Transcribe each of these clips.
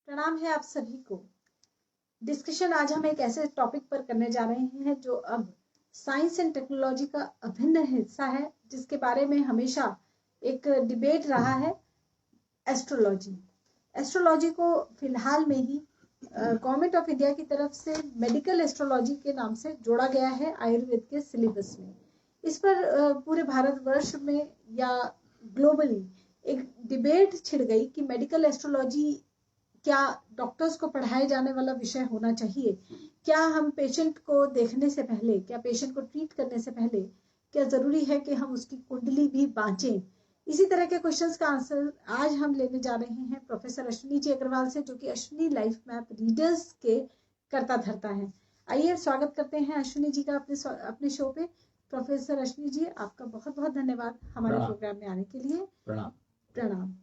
प्रणाम है आप सभी को। डिस्कशन आज हम एक ऐसे टॉपिक पर करने जा रहे हैं जो अब साइंस एंड टेक्नोलॉजी का अभिन्न हिस्सा है, जिसके बारे में हमेशा एक डिबेट रहा है, एस्ट्रोलॉजी। एस्ट्रोलॉजी को फिलहाल में ही गवर्नमेंट ऑफ इंडिया की तरफ से मेडिकल एस्ट्रोलॉजी के नाम से जोड़ा गया है आयुर्वेद के सिलेबस में। इस पर पूरे भारतवर्ष में या ग्लोबली एक डिबेट छिड़ गई कि मेडिकल एस्ट्रोलॉजी क्या डॉक्टर्स को पढ़ाए जाने वाला विषय होना चाहिए, क्या हम पेशेंट को देखने से पहले, क्या पेशेंट को ट्रीट करने से पहले क्या जरूरी है कि हम उसकी कुंडली भी बांचें। इसी तरह के क्वेश्चंस का आंसर आज हम लेने जा रहे हैं प्रोफेसर अश्विनी जी अग्रवाल से, जो कि अश्विनी लाइफ मैप रीडर्स के कर्ता धर्ता है। आइए स्वागत करते हैं अश्विनी जी का अपने शो पे। प्रोफेसर अश्विनी जी, आपका बहुत बहुत धन्यवाद हमारे प्रोग्राम में आने के लिए। प्रणाम।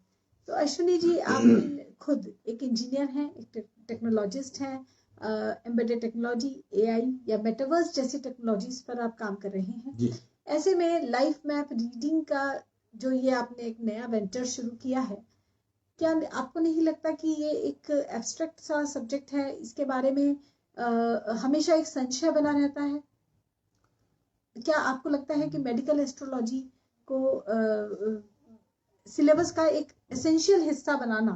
तो अश्विनी जी, आप खुद एक इंजीनियर हैं, एक टेक्नोलॉजिस्ट हैं, एम्बेडेड टेक्नोलॉजी, एआई या मेटावर्स जैसी टेक्नोलॉजीज पर आप काम कर रहे हैं जी। ऐसे में लाइफ मैप रीडिंग का जो ये आपने एक नया वेंचर शुरू किया है, क्या आपको नहीं लगता कि ये एक एब्स्ट्रैक्ट सा सब्जेक्ट है? इसके बारे में हमेशा एक संशय बना रहता है। क्या आपको लगता है कि मेडिकल एस्ट्रोलॉजी को सिलेबस का एक एसेंशियल हिस्सा बनाना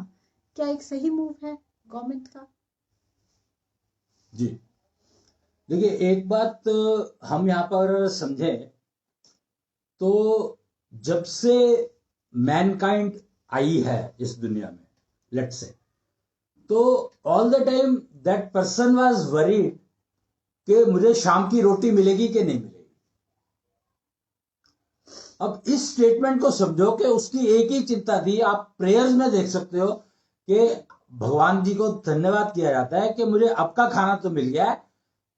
क्या एक सही मूव है गवर्नमेंट का? जी देखिए, एक बात हम यहाँ पर समझे तो जब से मैनकाइंड आई है इस दुनिया में, लेट्स से, तो all the time that person was worried कि मुझे शाम की रोटी मिलेगी कि नहीं मिलेगी। अब इस स्टेटमेंट को समझो कि उसकी एक ही चिंता थी। आप प्रेयर्स में देख सकते हो कि भगवान जी को धन्यवाद किया जाता है कि मुझे अब का खाना तो मिल गया है,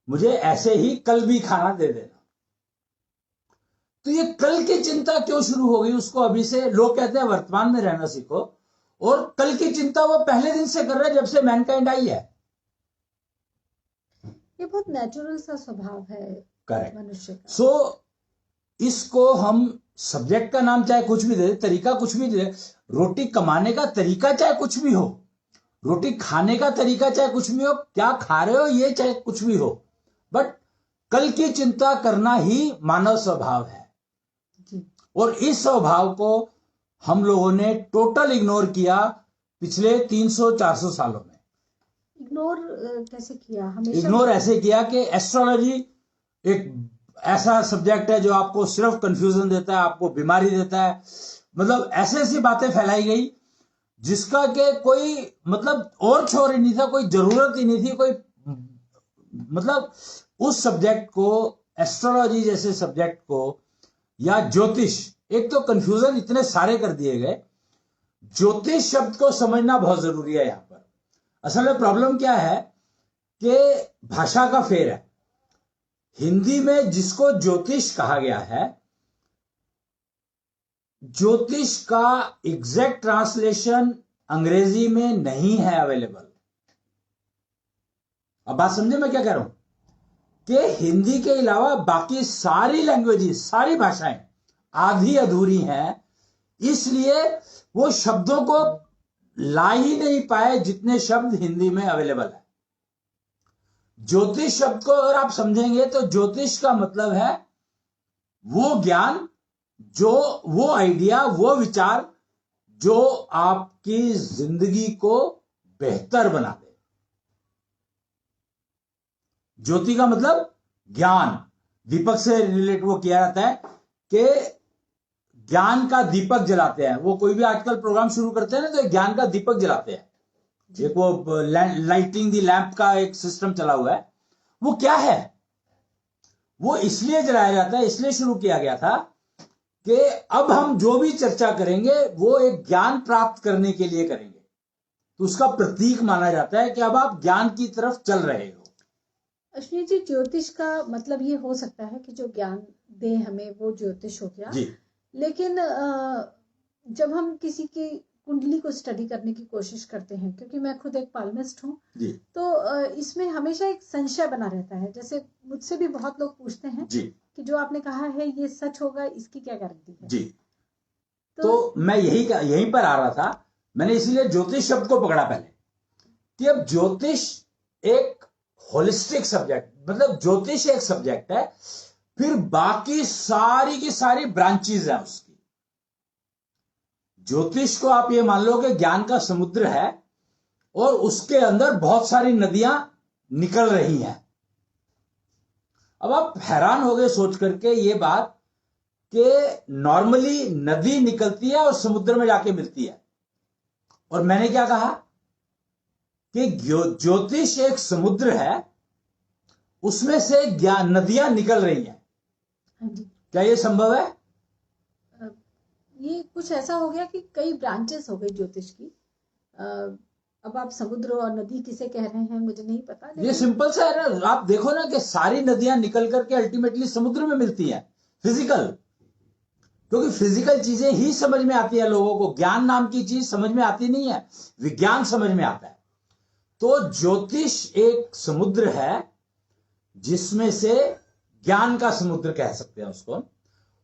मुझे ऐसे ही कल भी खाना दे देना। तो ये कल की चिंता क्यों शुरू हो गई उसको अभी से? लोग कहते हैं वर्तमान में रहना सीखो, और कल की चिंता वो पहले दिन से कर रहे हैं जब से मैनकाइंड आई है। ये बहुत नेचुरल सा स्वभाव है मनुष्य का। सो इसको हम सब्जेक्ट का नाम चाहे कुछ भी दे, तरीका कुछ भी दे, रोटी कमाने का तरीका चाहे कुछ भी हो, रोटी खाने का तरीका चाहे कुछ भी हो, क्या खा रहे हो ये चाहे कुछ भी हो, बट कल की चिंता करना ही मानव स्वभाव है। और इस स्वभाव को हम लोगों ने टोटल इग्नोर किया पिछले 300-400 सालों में। इग्नोर कैसे किया? इग्नोर ऐसे किया कि एस्ट्रोलॉजी एक ऐसा सब्जेक्ट है जो आपको सिर्फ कंफ्यूजन देता है, आपको बीमारी देता है, मतलब ऐसी बातें फैलाई गई जिसका के कोई मतलब और छोर ही नहीं था, कोई जरूरत ही नहीं थी, कोई मतलब उस सब्जेक्ट को, एस्ट्रोलॉजी जैसे सब्जेक्ट को या ज्योतिष, एक तो कंफ्यूजन इतने सारे कर दिए गए। ज्योतिष शब्द को समझना बहुत जरूरी है। यहां पर असल में प्रॉब्लम क्या है कि भाषा का फेर है। हिंदी में जिसको ज्योतिष कहा गया है, ज्योतिष का एग्जैक्ट ट्रांसलेशन अंग्रेजी में नहीं है अवेलेबल। अब बात समझे मैं क्या कह रहा हूं कि हिंदी के अलावा बाकी सारी लैंग्वेजेस, सारी भाषाएं आधी अधूरी हैं, इसलिए वो शब्दों को ला ही नहीं पाए जितने शब्द हिंदी में अवेलेबल है। ज्योतिष शब्द को अगर आप समझेंगे तो ज्योतिष का मतलब है वो ज्ञान, जो वो आइडिया, वो विचार जो आपकी जिंदगी को बेहतर बना दे। ज्योति का मतलब ज्ञान। दीपक से रिलेट वो किया जाता है कि ज्ञान का दीपक जलाते हैं। वो कोई भी आजकल प्रोग्राम शुरू करते हैं ना, तो ज्ञान का दीपक जलाते हैं। एक वो लाइटिंग दी लैंप का एक सिस्टम चला हुआ है। वो क्या है? वो इसलिए जलाया जाता है, इसलिए शुरू किया गया था कि अब हम जो भी चर्चा करेंगे वो एक ज्ञान प्राप्त करने के लिए करेंगे। तो उसका प्रतीक माना जाता है कि अब आप ज्ञान की तरफ चल रहे हो। अश्विनी जी, ज्योतिष का मतलब ये हो सकता है कि जो ज्ञान दे हमें वो ज्योतिष हो गया जी। लेकिन जब हम किसी की कुंडली को स्टडी करने की कोशिश करते हैं, क्योंकि मैं खुद एक पाल्मिस्ट हूँ, तो इसमें हमेशा एक संशय बना रहता है। जैसे मुझसे भी बहुत लोग पूछते हैं जी। कि जो आपने कहा है ये सच होगा, इसकी क्या गारंटी है जी। तो मैं यहीं पर आ रहा था। मैंने इसीलिए ज्योतिष शब्द को पकड़ा पहले कि अब ज्योतिष एक होलिस्टिक सब्जेक्ट, मतलब ज्योतिष एक सब्जेक्ट है, फिर बाकी सारी की सारी ब्रांचेज हैं उसकी। ज्योतिष को आप ये मान लो कि ज्ञान का समुद्र है और उसके अंदर बहुत सारी नदियां निकल रही हैं। अब आप हैरान हो गए सोच करके ये बात कि नॉर्मली नदी निकलती है और समुद्र में जाके मिलती है, और मैंने क्या कहा कि ज्योतिष एक समुद्र है, उसमें से ज्ञान नदियां निकल रही हैं। हाँ जी। क्या ये संभव है? ये कुछ ऐसा हो गया कि कई ब्रांचेस हो गई ज्योतिष की। अब आप समुद्र और नदी किसे कह रहे हैं मुझे नहीं पता, ये लेकिन सिंपल सा है ना, आप देखो ना कि सारी नदियां निकल करके अल्टीमेटली समुद्र में मिलती हैं, फिजिकल, क्योंकि फिजिकल चीजें ही समझ में आती है लोगों को, ज्ञान नाम की चीज समझ में आती नहीं है, विज्ञान समझ में आता है। तो ज्योतिष एक समुद्र है जिसमें से ज्ञान का समुद्र कह सकते हैं उसको,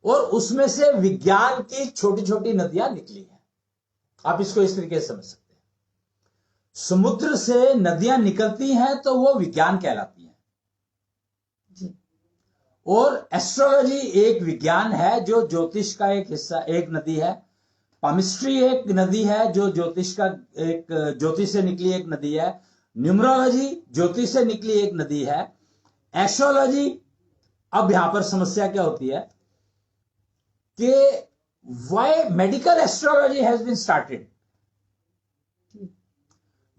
और उसमें से विज्ञान की छोटी छोटी नदियां निकली हैं। आप इसको इस तरीके से समझ सकते हैं, समुद्र से नदियां निकलती हैं तो वो विज्ञान कहलाती हैं जी। और एस्ट्रोलॉजी एक विज्ञान है जो ज्योतिष का एक हिस्सा, एक नदी है। पामिस्ट्री एक नदी है जो ज्योतिष का एक, ज्योतिष से निकली एक नदी है। न्यूमरोलॉजी ज्योतिष से निकली एक नदी है। एस्ट्रोलॉजी, अब यहां पर समस्या क्या होती है कि why medical astrology has been started,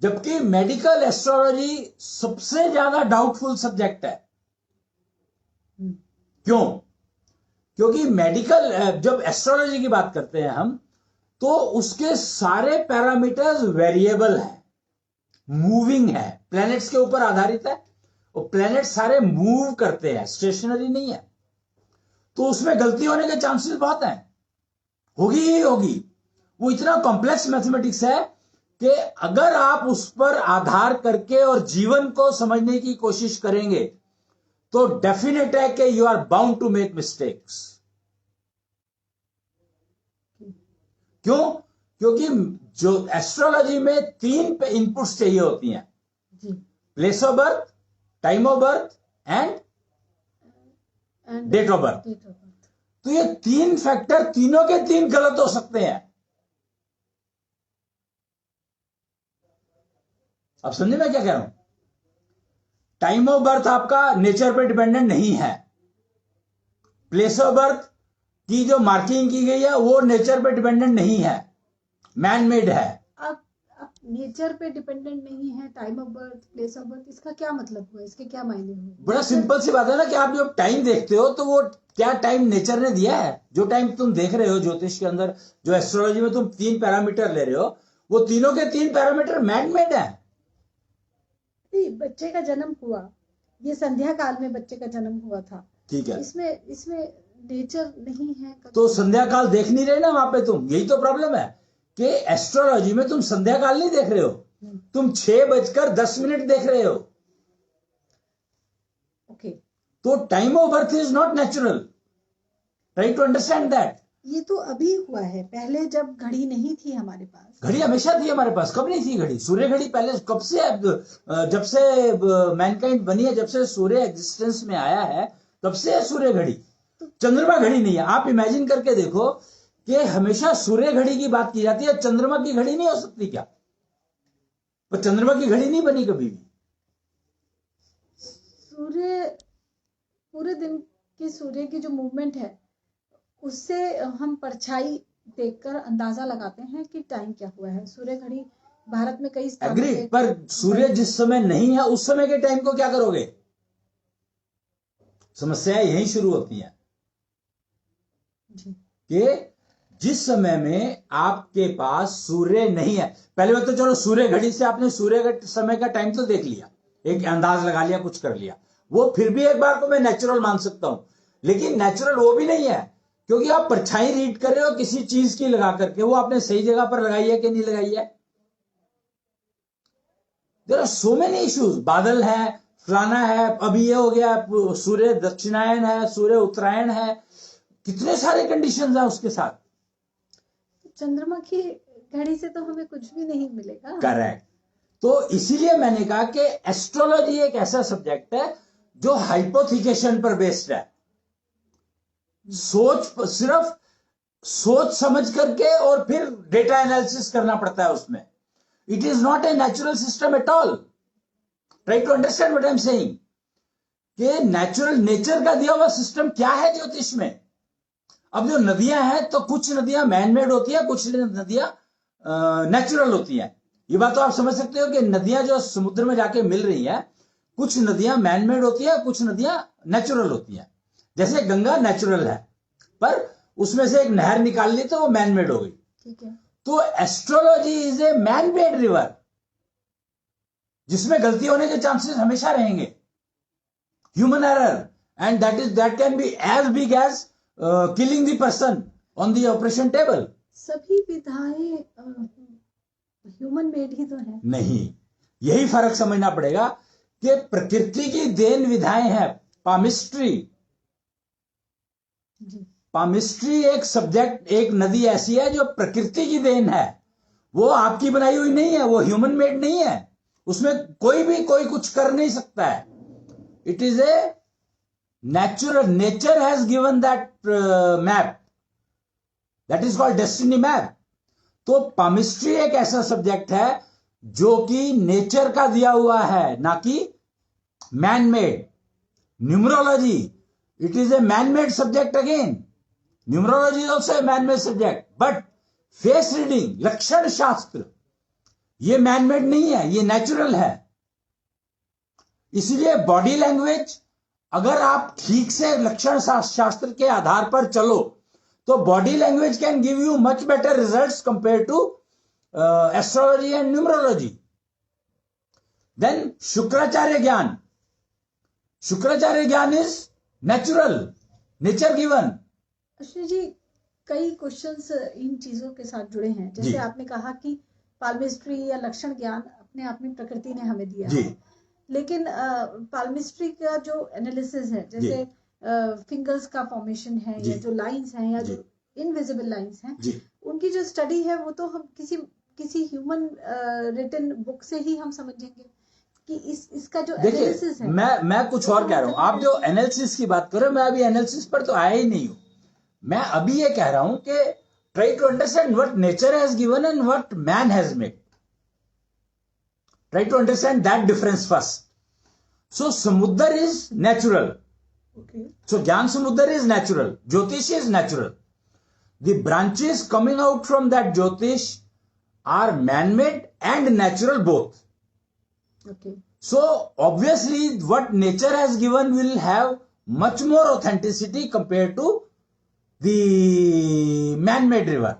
जबकि मेडिकल एस्ट्रोलॉजी सबसे ज्यादा डाउटफुल सब्जेक्ट है। क्यों? क्योंकि मेडिकल, जब एस्ट्रोलॉजी की बात करते हैं हम, तो उसके सारे पैरामीटर्स वेरिएबल हैं, मूविंग है, प्लैनेट्स के ऊपर आधारित है, और प्लैनेट सारे मूव करते हैं, स्टेशनरी नहीं है। तो उसमें गलती होने के चांसेस बहुत हैं, होगी ही होगी। वो इतना कॉम्प्लेक्स मैथमेटिक्स है कि अगर आप उस पर आधार करके और जीवन को समझने की कोशिश करेंगे तो डेफिनेट है कि you are bound to make mistakes. क्यों? क्योंकि जो एस्ट्रोलॉजी में 3 इनपुट्स चाहिए होती हैं, place of birth, time of birth and date of birth. तो ये 3 फैक्टर, तीनों के 3 गलत हो सकते हैं। अब समझे मैं क्या कह रहा हूं? टाइम ऑफ बर्थ आपका नेचर पे डिपेंडेंट नहीं है, प्लेस ऑफ बर्थ की जो मार्किंग की गई है वो नेचर पे डिपेंडेंट नहीं है, मैन मेड है। अब नेचर पे डिपेंडेंट नहीं है, time of birth, place of birth, इसका क्या मतलब हुआ, इसके क्या मायने हुए? बड़ा सिंपल सी बात है ना कि आप जब टाइम देखते हो तो वो क्या टाइम नेचर ने दिया है? जो टाइम तुम देख रहे हो ज्योतिष के अंदर, जो एस्ट्रोलॉजी में तुम 3 पैरामीटर ले रहे हो, वो तीनों के 3 पैरामीटर मैन मेड है। बच्चे का जन्म हुआ, ये संध्या काल में बच्चे का जन्म हुआ था, ठीक है, इसमें नेचर नहीं है। तो संध्या काल देख नहीं रहे ना वहां पे तुम, यही तो प्रॉब्लम है कि एस्ट्रोलॉजी में तुम संध्या काल नहीं देख रहे हो, तुम 6:10 देख रहे हो। ओके, तो time of birth is not natural, try to understand that. ये तो अभी हुआ है, पहले जब घड़ी नहीं थी हमारे पास। घड़ी हमेशा थी हमारे पास, कब नहीं थी घड़ी? सूर्य घड़ी पहले कब से है? जब से मैनकाइंड बनी है, जब से सूर्य एग्जिस्टेंस में आया है, तब से है सूर्य घड़ी। चंद्रमा घड़ी नहीं है। आप इमेजिन करके देखो कि हमेशा सूर्य घड़ी की बात की जाती है, चंद्रमा की घड़ी नहीं हो सकती क्या? पर चंद्रमा की घड़ी नहीं बनी कभी भी। सूर्य, पूरे दिन की सूर्य की जो मूवमेंट है उससे हम परछाई देखकर अंदाजा लगाते हैं कि टाइम क्या हुआ है। सूर्य घड़ी भारत में कई स्थानों एग्री, पर सूर्य जिस समय नहीं है उस समय के टाइम को क्या करोगे? समस्या यही शुरू होती है कि जिस समय में आपके पास सूर्य नहीं है, पहले वक्त तो चलो सूर्य घड़ी से आपने सूर्य के समय का टाइम तो देख लिया, एक अंदाज लगा लिया, कुछ कर लिया, वो फिर भी एक बार को मैं नेचुरल मान सकता हूं। लेकिन नेचुरल वो भी नहीं है, क्योंकि आप परछाई रीड कर रहे हो किसी चीज की लगा करके, वो आपने सही जगह पर लगाई है कि नहीं लगाई है। There are so many issues, बादल है, फलाना है, अभी ये हो गया, सूर्य दक्षिणायन है, सूर्य उत्तरायण है, कितने सारे कंडीशंस हैं उसके साथ। चंद्रमा की घड़ी से तो हमें कुछ भी नहीं मिलेगा। करेक्ट। तो इसीलिए मैंने कहा कि एस्ट्रोलॉजी एक ऐसा सब्जेक्ट है जो हाइपोथिकेशन पर बेस्ड है, सिर्फ सोच समझ करके और फिर डेटा एनालिसिस करना पड़ता है उसमें. It is not a natural system at all. Try to understand what I am saying कि नेचुरल नेचर का दिया हुआ सिस्टम क्या है ज्योतिष में. अब जो नदियां हैं तो कुछ नदियां मैनमेड होती है, कुछ नदियां नेचुरल होती हैं. ये बात तो आप समझ सकते हो कि नदियां जो समुद्र में जाके मिल रही है, कुछ नदियां मैनमेड होती है, कुछ नदियां नेचुरल होती हैं. जैसे गंगा नेचुरल है, पर उसमें से एक नहर निकाल ली तो वो मैनमेड हो गई. ठीक है. तो astrology is a manmade river जिसमें गलती होने के चांसेस हमेशा रहेंगे, human error, and that can be as big as killing the person on the operation table. सभी विधाएं ह्यूमन मेड ही तो है. नहीं, यही फर्क समझना पड़ेगा कि प्रकृति की देन विधाएं हैं. पामिस्ट्री एक सब्जेक्ट, एक नदी ऐसी है जो प्रकृति की देन है. वो आपकी बनाई हुई नहीं है, वो ह्यूमन मेड नहीं है. उसमें कोई कुछ कर नहीं सकता है. It is a natural. Nature has given that map, that is called destiny map. तो पामिस्ट्री एक ऐसा सब्जेक्ट है जो कि नेचर का दिया हुआ है, ना कि man made. Numerology, it is a man made subject again. Numerology is also a man made subject. But face reading, लक्षण शास्त्र, ये मैन मेड नहीं है, ये नेचुरल है. इसलिए बॉडी लैंग्वेज, अगर आप ठीक से लक्षण शास्त्र के आधार पर चलो तो body language can give you much better results compare to astrology and numerology. Then Shukracharya Gyan. Shukracharya Gyan is natural, nature given. Ashwini ji, कई क्वेश्चंस इन चीजों के साथ जुड़े हैं. जैसे आपने कहा कि पाल्मिस्ट्री या लक्षण ज्ञान अपने आप में प्रकृति ने हमें दिया है, लेकिन पाल्मिस्ट्री का जो एनालिसिस है, जैसे फिंगर्स का फॉर्मेशन है या जो लाइंस हैं या जो इनविजिबल लाइंस हैं, उनकी जो स्टडी है वो तो हम किसी ह्यूमन रिटन बुक से ही हम समझेंगे कि इसका जो एनालिसिस है. मैं कुछ और कह रहा हूं. आप जो एनालिसिस की बात कर रहे हो, मैं अभी एनालिसिस पर तो आया ही नहीं हूं. मैं अभी ये कह रहा हूं कि try to understand what nature has given and what man has made. Try to understand that difference first. So samudra is natural. So Gyan Samudra is natural. Jyotish is natural. The branches coming out from that Jyotish are man-made and natural both. Okay. So obviously what nature has given will have much more authenticity compared to the man-made river.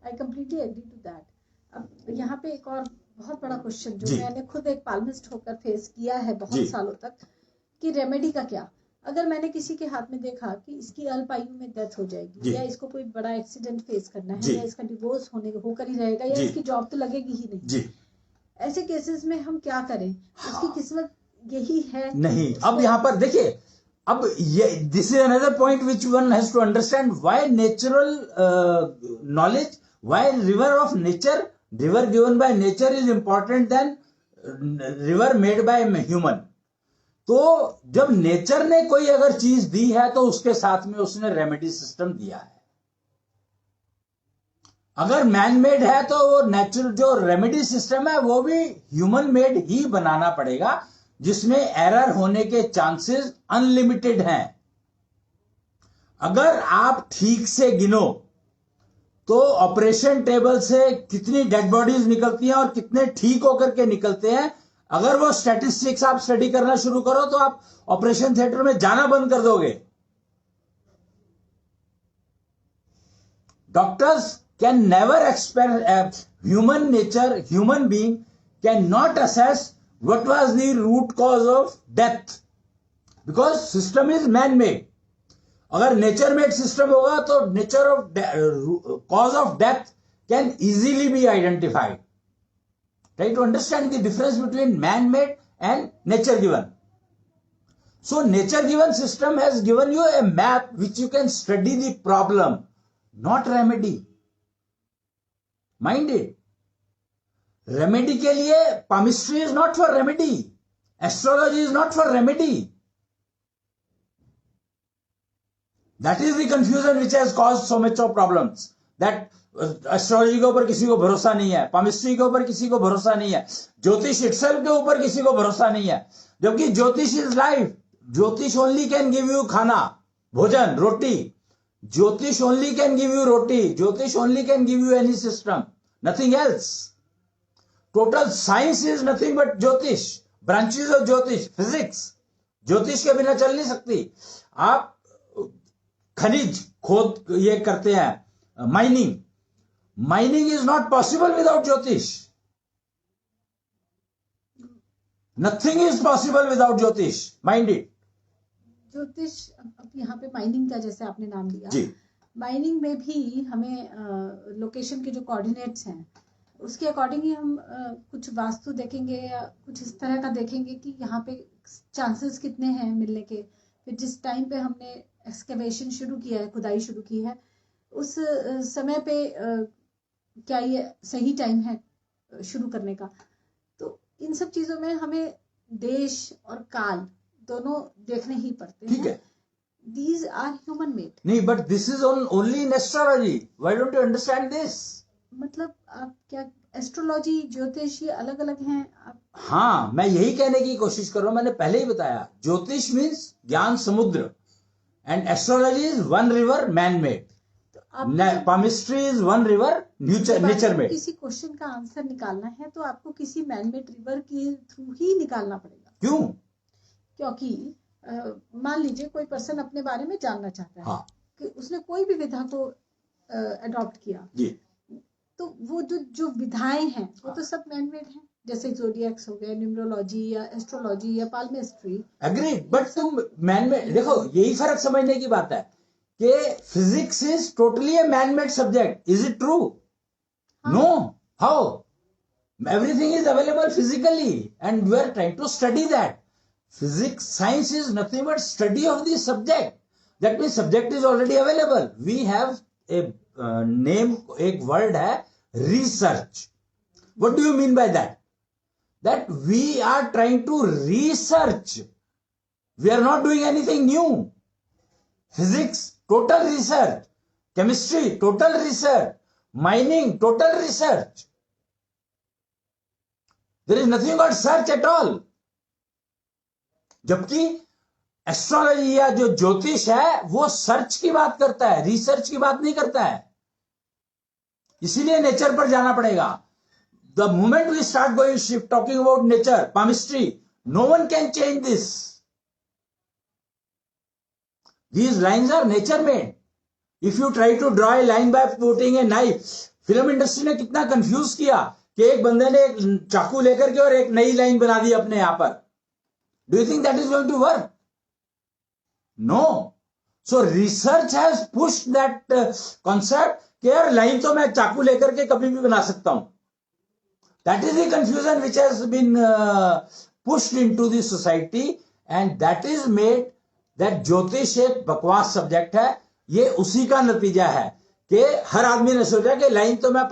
I completely agree to that. अब यहाँ पे एक और बहुत बड़ा question जो मैंने खुद एक पाल्मिस्ट होकर फेस किया है बहुत सालों तक, कि रेमेडी का क्या. अगर मैंने किसी के हाथ में देखा कि इसकी अल्प आयु में डेथ हो जाएगी, या इसको कोई बड़ा एक्सीडेंट फेस करना है, या इसका डिवोर्स होकर ही रहेगा, या इसकी जॉब तो लगेगी ही नहीं, ऐसे केसेस में हम क्या करें? उसकी किस्मत यही है नहीं. अब यहाँ पर देखिए, अब ये this is another point which one has to understand why natural knowledge, why river of nature, river given by nature is important then river made by human. तो जब नेचर ने कोई अगर चीज दी है तो उसके साथ में उसने रेमेडी सिस्टम दिया है. अगर मैन मेड है तो वो नेचुरल जो रेमेडी सिस्टम है वो भी ह्यूमन मेड ही बनाना पड़ेगा, जिसमें एरर होने के चांसेस अनलिमिटेड हैं. अगर आप ठीक से गिनो तो ऑपरेशन टेबल से कितनी डेड बॉडीज निकलती हैं और कितने ठीक होकर के निकलते हैं, अगर वो स्टैटिस्टिक्स आप स्टडी करना शुरू करो तो आप ऑपरेशन थिएटर में जाना बंद कर दोगे. Doctors can never expect, human nature, human being can not assess what was the root cause of death, because system is man made. अगर नेचर मेड सिस्टम होगा तो nature of cause of death can easily be identified. Try to understand the difference between man-made and nature-given. So nature-given system has given you a map which you can study the problem, not remedy. Mind it. Remedy के लिए palmistry is not for remedy, astrology is not for remedy. That is the confusion which has caused so much of problems. That astrology के ऊपर किसी को भरोसा नहीं है, palmistry के ऊपर किसी को भरोसा नहीं है, ज्योतिष इटसेल्फ के ऊपर किसी को भरोसा नहीं है. जबकि ज्योतिष इज लाइफ. ज्योतिष ओनली कैन गिव यू खाना, भोजन, रोटी. ज्योतिष ओनली कैन गिव यू रोटी. ज्योतिष only can give you any system, nothing else. Total science is nothing but ज्योतिष, ब्रांचेस ऑफ ज्योतिष. फिजिक्स ज्योतिष के बिना चल नहीं सकती. आप खनिज खोद ये करते हैं, mining is not possible without ज्योतिष. नथिंग इज पॉसिबल विदाउट ज्योतिष. Mind it. ज्योतिष, अब यहाँ पे माइनिंग का जैसे आपने नाम लिया जी, माइनिंग में भी हमें लोकेशन के जो कोऑर्डिनेट्स हैं उसके अकॉर्डिंग ही हम कुछ वास्तु देखेंगे या कुछ इस तरह का देखेंगे कि यहाँ पे चांसेस कितने हैं मिलने के. फिर जिस टाइम पे हमने एक्सकेवेशन शुरू किया है, खुदाई शुरू की है, उस समय पे क्या ये सही टाइम है शुरू करने का. तो इन सब चीजों में हमें देश और काल दोनों देखने ही पड़ते हैं. ठीक है. These are human made. नहीं, but this is only in astrology. Why don't you understand this? मतलब आप क्या एस्ट्रोलॉजी ज्योतिष ये अलग अलग हैं? हाँ, मैं यही कहने की कोशिश कर रहा हूं. मैंने पहले ही बताया, ज्योतिष मीन्स ज्ञान Samudra and astrology is one river man made. Palmistry is one river nature made. किसी क्वेश्चन का आंसर निकालना है तो आपको किसी मैन मेड रिवर के थ्रू ही निकालना पड़ेगा. क्यों? क्योंकि मान लीजिए कोई पर्सन अपने बारे में जानना चाहता है. हाँ. कि उसने कोई भी विधा को अडॉप्ट किया जी, तो वो जो विधाएं हैं वो तो सब मैन मेड हैं. जैसे ज़ोडिएक्स हो गया, न्यूमरोलॉजी या एस्ट्रोलॉजी या पाल्मेस्ट्री. एग्रीड. बट तुम मैन मेड देखो, यही फर्क समझने की बात है कि physics is totally a man made subject. Is it true? No. How? Everything is available physically and we are trying to study that. Physics, science is nothing but study of the subject. That means subject is already available. We have a name, एक word है research. What do you mean by that? That we are trying to research. We are not doing anything new. Physics, total research. Chemistry, total research. Mining, total research. There is nothing but search at all. जबकि astrology या जो ज्योतिष है वो search की बात करता है, रिसर्च की बात नहीं करता है. इसीलिए नेचर पर जाना पड़ेगा. The moment we start going talking about nature, palmistry, no one can change this. These lines are nature made. If you try to draw a line by putting a knife, film industry ने कितना confuse किया कि एक बंदे ने एक चाकू लेकर के और एक नई लाइन बना दी अपने यहां पर. Do you think that is going to work? No. So research has pushed that concept कि यार लाइन तो मैं चाकू लेकर के कभी भी बना सकता हूं. That is the confusion which has been pushed into the society and that is made that ज्योतिष एक बकवास सब्जेक्ट है. ये उसी का नतीजा है कि हर आदमी ने सोचा कि लाइन तो मैं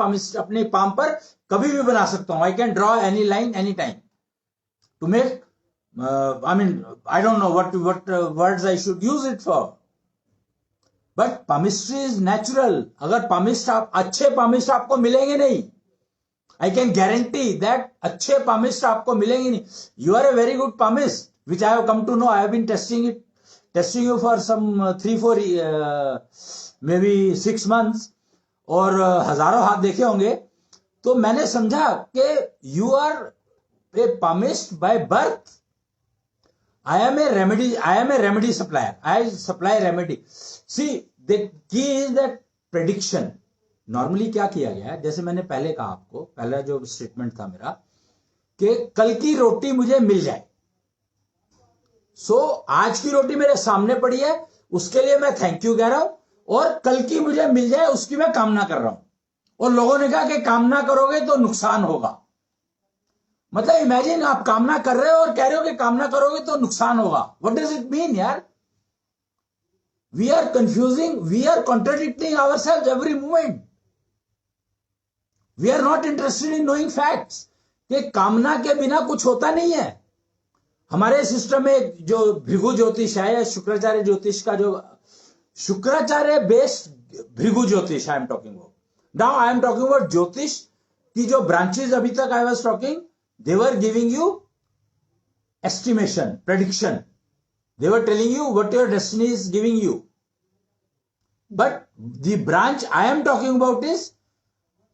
अपने पाम पर कभी भी बना सकता हूं. I can draw any line anytime to make I mean, I don't know what words I should use it for. But palmistry is natural. अगर palmist अच्छे palmist आपको मिलेंगे नहीं, I can guarantee that अच्छे palmist आपको मिलेंगे नहीं. You are a very good palmist, which I have come to know. I have been testing you for some 3-4 maybe 6 months और हजारों हाथ देखे होंगे. तो मैंने समझा कि you are a palmist by birth. I am a remedy supplier. I supply remedy. See, the key is that prediction. Normally क्या किया गया है, जैसे मैंने पहले कहा आपको, पहला जो स्टेटमेंट था मेरा कि कल की रोटी मुझे मिल जाए. आज की रोटी मेरे सामने पड़ी है, उसके लिए मैं थैंक यू कह रहा हूं और कल की मुझे मिल जाए उसकी मैं कामना कर रहा हूं. और लोगों ने कहा कि कामना करोगे तो नुकसान होगा. मतलब इमेजिन, आप कामना कर रहे हो और कह रहे हो कि कामना करोगे तो नुकसान होगा. व्हाट डज इट मीन यार? We are confusing, we are contradicting ourselves every moment. We are not interested in knowing facts. कि कामना के बिना कुछ होता नहीं है। हमारे सिस्टम में जो भृगु ज्योतिष है या शुक्राचार्य ज्योतिष का जो शुक्राचार्य बेस्ड भृगु ज्योतिष आई am talking about, now I am talking about ज्योतिष की जो ब्रांचेस अभी तक I was talking, they were giving you estimation, prediction, they were telling you what your destiny is giving you, but the branch I am talking about is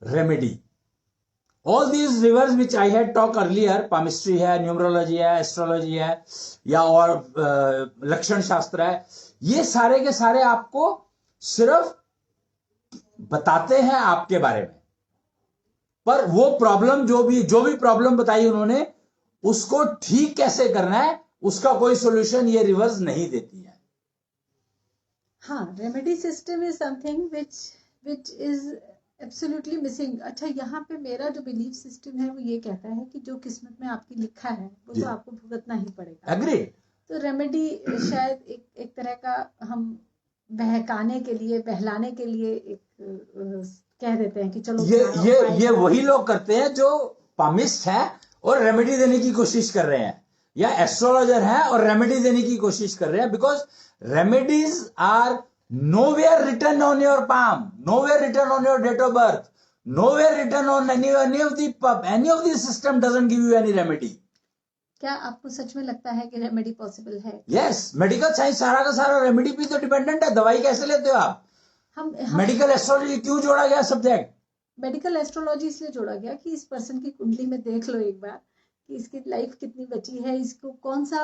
remedy. All these rivers which I had talked earlier, palmistry है, numerology है, astrology है, या और लक्षण शास्त्र है, ये सारे के सारे आपको सिर्फ बताते हैं आपके बारे में, पर वो प्रॉब्लम जो भी प्रॉब्लम बताई उन्होंने, उसको ठीक कैसे करना है उसका कोई सॉल्यूशन ये रिवर्स नहीं देती है। हाँ, remedy system is something which is absolutely missing. अच्छा, यहाँ पे मेरा जो बिलीफ सिस्टम है वो ये कहता है कि जो किस्मत में आपकी लिखा है वो तो आपको भुगतना ही पड़ेगा। एग्री। तो रेमेडी शायद एक तरह का हम बहकाने के लिए, बहलाने के लिए एक कह देते हैं कि चलो ये वही लोग करते हैं जो पामिस्ट है और रेमेडी देने की कोशिश कर रहे हैं, या एस्ट्रोलॉजर है और रेमेडी देने की कोशिश कर रहे हैं, because remedies are nowhere written on your palm, nowhere written on your date of birth, nowhere written on any of the system doesn't give you any remedy. क्या आपको सच में लगता है कि रेमेडी पॉसिबल है? यस, मेडिकल साइंस सारा का सारा रेमेडी पे तो डिपेंडेंट है। दवाई कैसे लेते हो आप? हम मेडिकल एस्ट्रोलॉजी क्यों जोड़ा गया सब्जेक्ट? मेडिकल एस्ट्रोलॉजी इसलिए जोड़ा गया कि इस पर्सन की कुंडली में देख लो एक बार कि इसकी लाइफ कितनी बची है, इसको कौन सा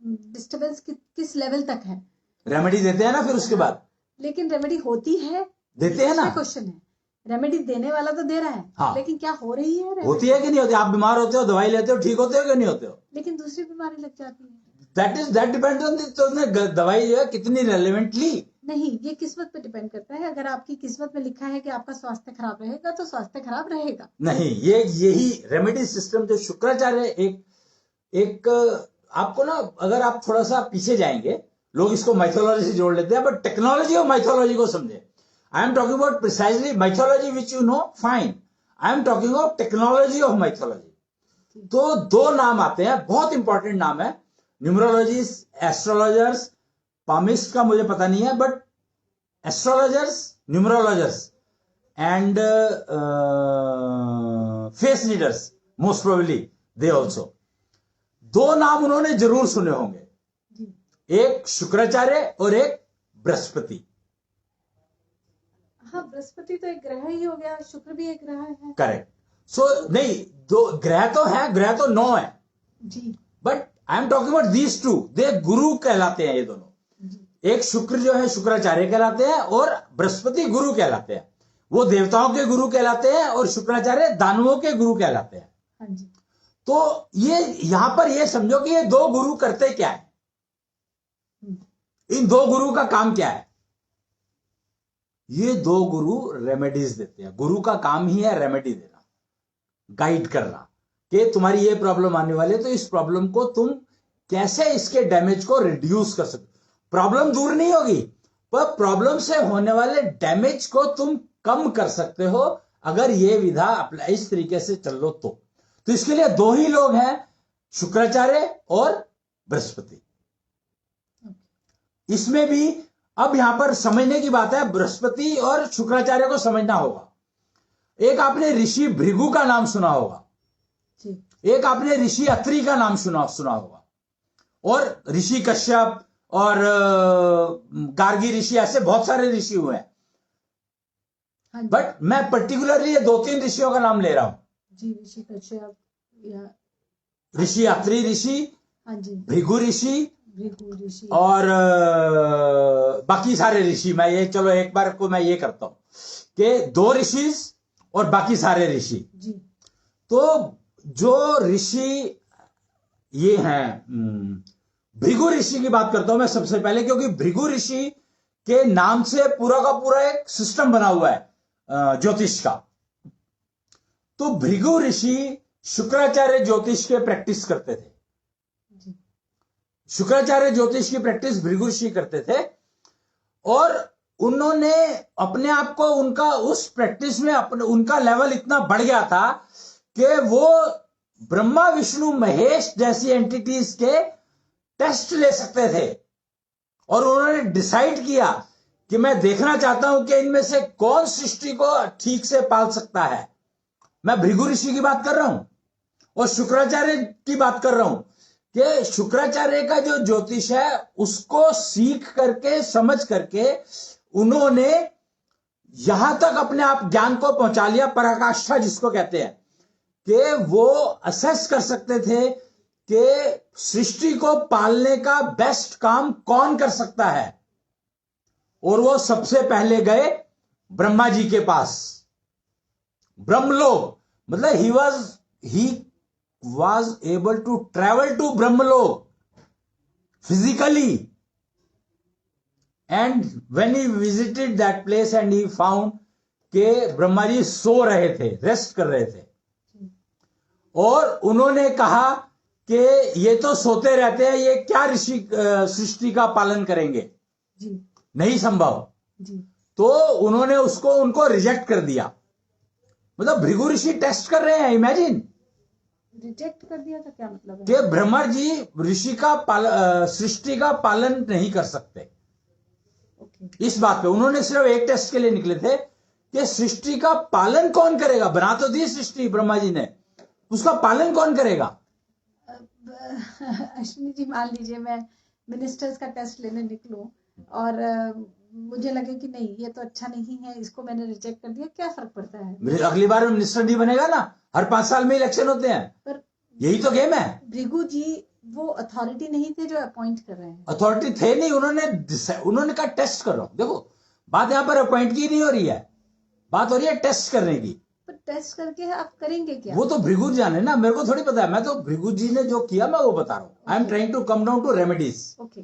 डिस्टर्बेंस किस लेवल तक है। रेमेडी देते हैं ना फिर उसके बाद। लेकिन रेमेडी होती है, देते हैं ना। क्वेश्चन है, रेमेडी देने वाला तो दे रहा है, हाँ। लेकिन क्या हो रही है? होती है कि नहीं होती? आप बीमार होते हो, दवाई लेते हो, ठीक होते हो कि नहीं होते हो? लेकिन दूसरी बीमारी लग जाती है। दैट डिपेंड्स ऑन द दवाई जो है कितनी रेलेवेंटली। नहीं, ये किस्मत पे डिपेंड करता है। अगर आपकी किस्मत में लिखा है कि आपका स्वास्थ्य खराब रहेगा तो स्वास्थ्य खराब रहेगा। नहीं, यही रेमेडी सिस्टम जो शुक्राचार्य एक आपको ना, अगर आप थोड़ा सा पीछे जाएंगे, लोग इसको माइथोलॉजी से जोड़ लेते हैं, बट टेक्नोलॉजी और माइथोलॉजी को समझे। आई am talking about precisely mythology which you know fine, I am talking about technology of mythology. तो दो नाम आते हैं, बहुत इंपॉर्टेंट नाम है, न्यूमरोलॉजिस्ट, एस्ट्रोलॉजर्स, पामिस्ट का मुझे पता नहीं है, but astrologers, numerologists and face readers most probably they also. दो नाम उन्होंने जरूर सुने होंगे, एक शुक्राचार्य और एक बृहस्पति। हाँ, बृहस्पति तो एक ग्रह ही हो गया, शुक्र भी एक ग्रह है। करेक्ट। सो नहीं, दो ग्रह तो है, ग्रह तो 9 है जी, but I am talking about these two, they गुरु कहलाते हैं ये दोनों। एक शुक्र जो है शुक्राचार्य कहलाते हैं और बृहस्पति गुरु कहलाते हैं। वो देवताओं के गुरु कहलाते हैं और शुक्राचार्य दानवों के गुरु कहलाते हैं। हाँ जी। तो ये यहां पर ये समझो कि ये दो गुरु करते क्या है, इन दो गुरु का काम क्या है? ये दो गुरु रेमेडीज देते हैं। गुरु का काम ही है रेमेडी देना, गाइड करना कि तुम्हारी ये प्रॉब्लम आने वाली है तो इस प्रॉब्लम को तुम कैसे इसके डैमेज को रिड्यूस कर सकते। प्रॉब्लम दूर नहीं होगी, पर प्रॉब्लम से होने वाले डैमेज को तुम कम कर सकते हो अगर ये विधा अप्लाई इस तरीके से चल लो तो इसके लिए दो ही लोग हैं, शुक्राचार्य और बृहस्पति। इसमें भी अब यहां पर समझने की बात है, बृहस्पति और शुक्राचार्य को समझना होगा। एक आपने ऋषि भृगु का नाम सुना होगा, एक आपने ऋषि अत्रि का नाम सुना होगा, और ऋषि कश्यप और गार्गी ऋषि, ऐसे बहुत सारे ऋषि हुए हैं। हाँ, बट मैं पर्टिकुलरली ये 2-3 ऋषियों का नाम ले रहा हूं जी। ऋषि कश्यप या ऋषि अत्रि ऋषि, हाँ जी, भृगु ऋषि और बाकी सारे ऋषि। मैं ये चलो एक बार को मैं ये करता हूं कि 2 ऋषि और बाकी सारे ऋषि। तो जो ऋषि ये हैं, भृगु ऋषि की बात करता हूं मैं सबसे पहले, क्योंकि भृगु ऋषि के नाम से पूरा का पूरा एक सिस्टम बना हुआ है ज्योतिष का। तो भृगु ऋषि शुक्राचार्य ज्योतिष के प्रैक्टिस करते थे। शुक्राचार्य ज्योतिष की प्रैक्टिस भृगु ऋषि करते थे और उन्होंने अपने आप को, उनका उस प्रैक्टिस में उनका लेवल इतना बढ़ गया था कि वो ब्रह्मा विष्णु महेश जैसी एंटिटीज के टेस्ट ले सकते थे, और उन्होंने डिसाइड किया कि मैं देखना चाहता हूं कि इनमें से कौन सृष्टि को ठीक से पाल सकता है। मैं भृगु ऋषि की बात कर रहा हूं और शुक्राचार्य की बात कर रहा हूं कि शुक्राचार्य का जो ज्योतिष है उसको सीख करके समझ करके उन्होंने यहां तक अपने आप ज्ञान को पहुंचा लिया, पराकाष्ठा जिसको कहते हैं, कि वो असेस कर सकते थे कि सृष्टि को पालने का बेस्ट काम कौन कर सकता है। और वो सबसे पहले गए ब्रह्मा जी के पास, ब्रह्मलोक, मतलब ही was able to travel to Brahmalok physically, and when he visited that place and he found के ब्रह्मा जी सो रहे थे, रेस्ट कर रहे थे, और उन्होंने कहा कि ये तो सोते रहते हैं, ये क्या ऋषि सृष्टि का पालन करेंगे जी। नहीं संभव जी। तो उन्होंने उनको रिजेक्ट कर दिया। मतलब भृगु ऋषि टेस्ट कर रहे हैं, इमेजिन, रिजेक्ट कर दिया था, क्या मतलब है? कि ब्रह्मा जी ऋषि का सृष्टि का पालन नहीं कर सकते। इस बात पे उन्होंने सिर्फ एक टेस्ट के लिए निकले थे कि सृष्टि का पालन कौन करेगा। बना तो दी सृष्टि ब्रह्मा जी ने, उसका पालन कौन करेगा। अश्विनी जी, मान लीजिए मैं मिनिस्टर्स का टेस्ट लेने निकलूं और मुझे लगे कि नहीं ये तो अच्छा नहीं है, इसको मैंने रिजेक्ट कर दिया, क्या फर्क पड़ता है? अगली बार मिनिस्टर नहीं बनेगा ना, हर 5 साल में इलेक्शन होते हैं, पर यही तो गेम है। भृगु जी वो अथॉरिटी नहीं थे जो अपॉइंट कर रहे हैं। अथॉरिटी थे नहीं, उन्होंने कहा टेस्ट कर रहा हूं। देखो बात यहां पर अपॉइंट की नहीं हो रही है, बात हो रही है टेस्ट करने की। पर टेस्ट करके आप करेंगे क्या? वो तो भृगु जाने ना, मेरे को थोड़ी पता है। मैं तो भृगु जी ने जो किया मैं वो बता रहा हूं। I am trying to come down to remedies. Okay.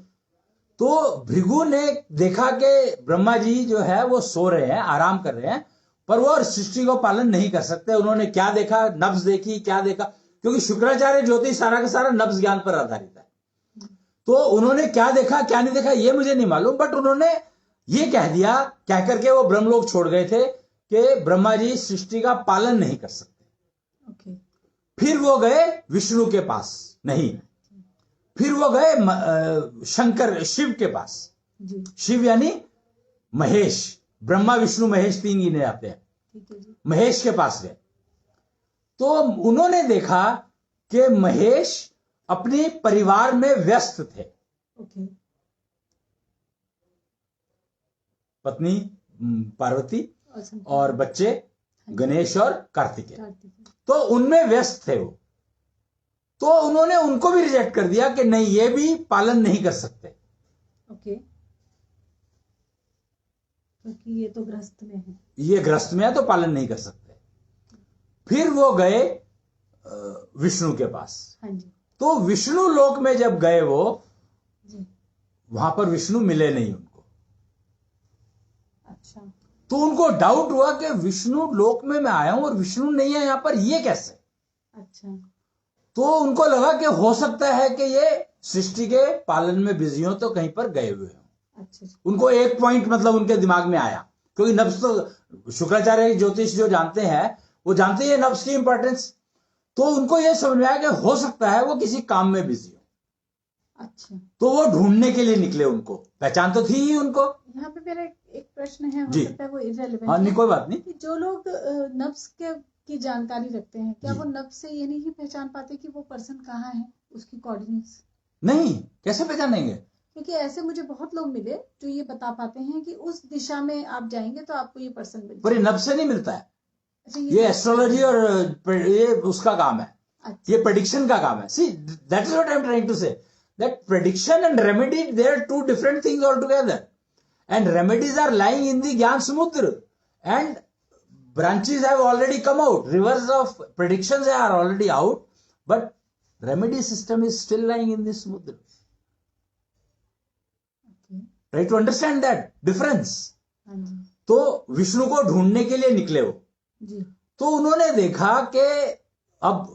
तो भृगु ने देखा कि ब्रह्मा जी जो है वो सो रहे हैं, आराम कर रहे हैं, पर वो सृष्टि को पालन नहीं कर सकते। उन्होंने क्या देखा, नब्ज देखी, क्या देखा, क्योंकि शुक्राचार्य ज्योतिष सारा का सारा नब्ज ज्ञान पर आधारित है। तो उन्होंने क्या देखा क्या नहीं देखा ये मुझे नहीं मालूम, बट उन्होंने ये कह दिया, कह करके वो ब्रह्मलोक छोड़ गए थे कि ब्रह्मा जी सृष्टि का पालन नहीं कर सकते। okay. फिर वो गए विष्णु के पास, नहीं, फिर वो गए शंकर शिव के पास जी। शिव यानी महेश, ब्रह्मा विष्णु महेश 3 गिने आते हैं। महेश के पास गए तो उन्होंने देखा कि महेश अपने परिवार में व्यस्त थे। okay. पत्नी पार्वती और बच्चे गणेश और कार्तिकेय, तो उनमें व्यस्त थे वो। तो उन्होंने उनको भी रिजेक्ट कर दिया कि नहीं ये भी पालन नहीं कर सकते। ओके। क्योंकि ये तो ग्रस्त में है, ये ग्रस्त में है तो पालन नहीं कर सकते। फिर वो गए विष्णु के पास। हाँ जी। तो विष्णु लोक में जब गए वो जी, वहां पर विष्णु मिले नहीं उनको। अच्छा। तो उनको डाउट हुआ कि विष्णु लोक में मैं आया हूं और विष्णु नहीं है यहां पर, ये कैसे। अच्छा। तो उनको लगा कि हो सकता है कि ये सृष्टि के पालन में बिजी हो, तो कहीं पर गए हुए हो। अच्छा। उनको एक पॉइंट मतलब उनके दिमाग में आया, क्योंकि नब्ज तो शुक्राचार्य ज्योतिष जो जानते हैं वो जानते हैं नब्ज की इंपॉर्टेंस। तो उनको ये समझ में आया कि हो सकता है वो किसी काम में बिजी हो। अच्छा। तो वो ढूंढने के लिए निकले, उनको पहचान तो थी ही उनको। यहाँ पे मेरा एक प्रश्न है, हो सकता है वो इररिलेवेंट हाँ, नहीं कोई बात नहीं। कि जो लोग नब्ज की जानकारी रखते हैं, क्या वो नब्ज से ये नहीं पहचान पाते कि वो पर्सन कहाँ है, उसकी कोऑर्डिनेट्स? नहीं, कैसे पहचानेंगे? क्योंकि ऐसे मुझे बहुत लोग मिले जो ये बता पाते हैं कि उस दिशा में आप जाएंगे तो आपको ये पर्सन मिलेगा, पर ये नब्ज से नहीं मिलता है। अच्छा, ये एस्ट्रोलॉजी और ये उसका काम है। अच्छा। ये प्रेडिक्शन का काम है। See that is what I am trying to say, that prediction and remedy they are 2 different things all together, and remedies are lying in the Gyan Samudra, and branches have already come out, rivers of predictions are already out, but remedy system is still lying in this samudra. Okay. Try to understand that difference. तो विष्णु को ढूंढने के लिए निकले वो जी। तो उन्होंने देखा कि अब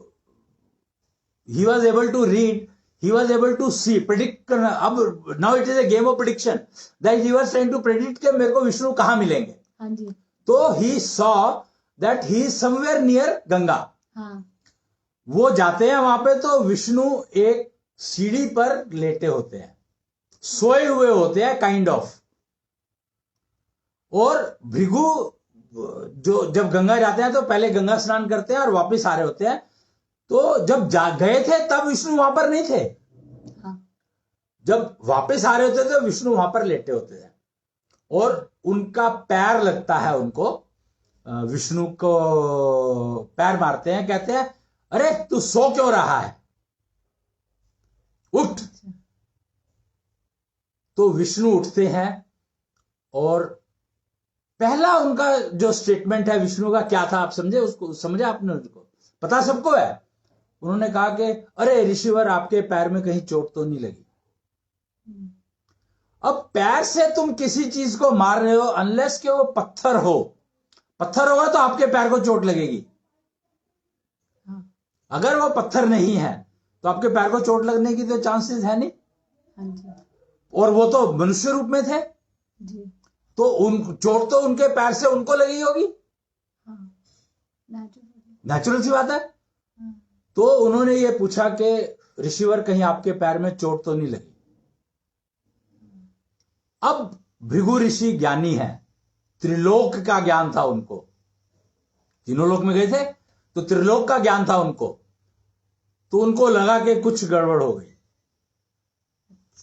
he was able to read, he was able to see, predict करना। अब now it is a game of prediction that he was trying to predict कि मेरे को विष्णु कहाँ मिलेंगे। हाँ जी। तो he saw that he is somewhere near Ganga. हाँ। वो जाते हैं वहां पे तो विष्णु एक सीढ़ी पर लेटे होते हैं, सोए हुए होते हैं काइंड ऑफ। और भृगु जो जब गंगा जाते हैं तो पहले गंगा स्नान करते हैं और वापस आ रहे होते हैं। तो जब जा गए थे तब विष्णु वहां पर नहीं थे। हाँ। जब वापस आ रहे होते थे तो विष्णु वहां पर लेटे होते हैं और उनका पैर लगता है उनको, विष्णु को पैर मारते हैं, कहते हैं अरे तू सो क्यों रहा है, उठ। अच्छा। तो विष्णु उठते हैं और पहला उनका जो स्टेटमेंट है विष्णु का क्या था, आप समझे उसको? समझे आपने? उसको पता सबको है। उन्होंने कहा कि अरे ऋषिवर आपके पैर में कहीं चोट तो नहीं लगी? अब पैर से तुम किसी चीज को मार रहे हो अनलेस कि वो पत्थर हो, पत्थर होगा तो आपके पैर को चोट लगेगी। हाँ। अगर वो पत्थर नहीं है तो आपके पैर को चोट लगने की तो चांसेस है नहीं। हाँ जी। और वो तो मनुष्य रूप में थे जी। तो उन चोट तो उनके पैर से उनको लगी होगी। हाँ, नेचुरल सी बात है। हाँ। तो उन्होंने ये पूछा कि ऋषिवर कहीं आपके पैर में चोट तो नहीं लगी? अब भृगु ऋषि ज्ञानी है, त्रिलोक का ज्ञान था उनको, तीनों लोक में गए थे तो त्रिलोक का ज्ञान था उनको। तो उनको लगा कि कुछ गड़बड़ हो गई,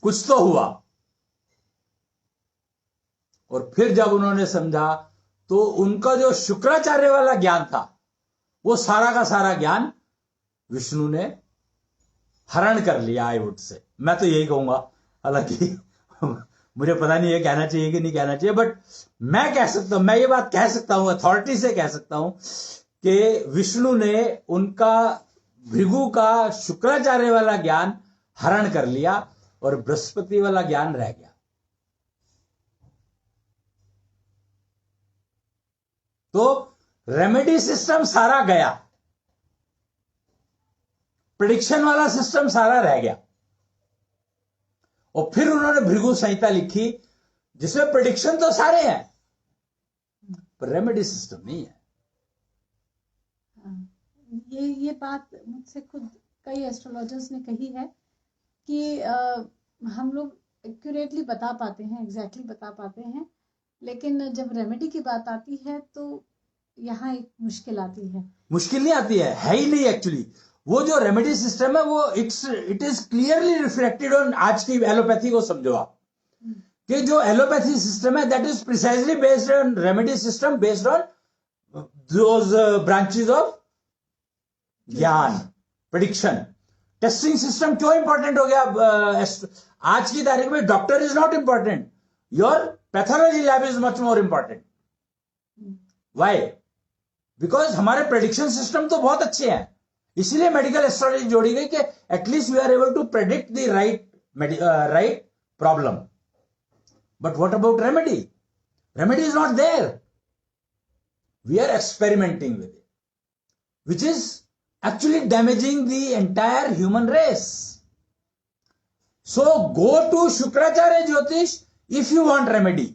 कुछ तो हुआ। और फिर जब उन्होंने समझा तो उनका जो शुक्राचार्य वाला ज्ञान था वो सारा का सारा ज्ञान विष्णु ने हरण कर लिया, आई वुड से। मैं तो यही कहूंगा, हालांकि मुझे पता नहीं है कहना चाहिए कि नहीं कहना चाहिए, बट मैं कह सकता हूं, मैं ये बात कह सकता हूं, अथॉरिटी से कह सकता हूं कि विष्णु ने उनका भृगु का शुक्राचार्य वाला ज्ञान हरण कर लिया और बृहस्पति वाला ज्ञान रह गया। तो रेमेडी सिस्टम सारा गया, प्रेडिक्शन वाला सिस्टम सारा रह गया। और फिर उन्होंने भृगु संहिता लिखी जिसमें प्रेडिक्शन तो सारे हैं पर रेमेडी सिस्टम नहीं है। ये बात मुझसे खुद कई एस्ट्रोलॉजर्स ने कही है कि हम लोग एक्यूरेटली बता पाते हैं, एग्जैक्टली बता पाते हैं, लेकिन जब रेमेडी की बात आती है तो यहाँ एक मुश्किल आती है। मुश्किल नहीं आती है ही नहीं एक्चुअली। वो जो रेमेडी सिस्टम है वो it is clearly reflected on आज की एलोपैथी को समझो आप, कि जो एलोपैथी सिस्टम है that is precisely based on remedy system, based on those branches of ज्ञान, प्रेडिक्शन। टेस्टिंग सिस्टम क्यों इंपॉर्टेंट हो गया? आज की तारीख में doctor is not important, your pathology lab is much more important. Why? Because हमारे प्रेडिक्शन सिस्टम तो बहुत अच्छे हैं, इसीलिए मेडिकल एस्ट्रोलॉजी जोड़ी गई कि at least we are able to predict the right problem. But what about remedy? Remedy is not there, we are experimenting with it, which is actually damaging the entire human race. So go to Shukracharya Jyotish if you want remedy.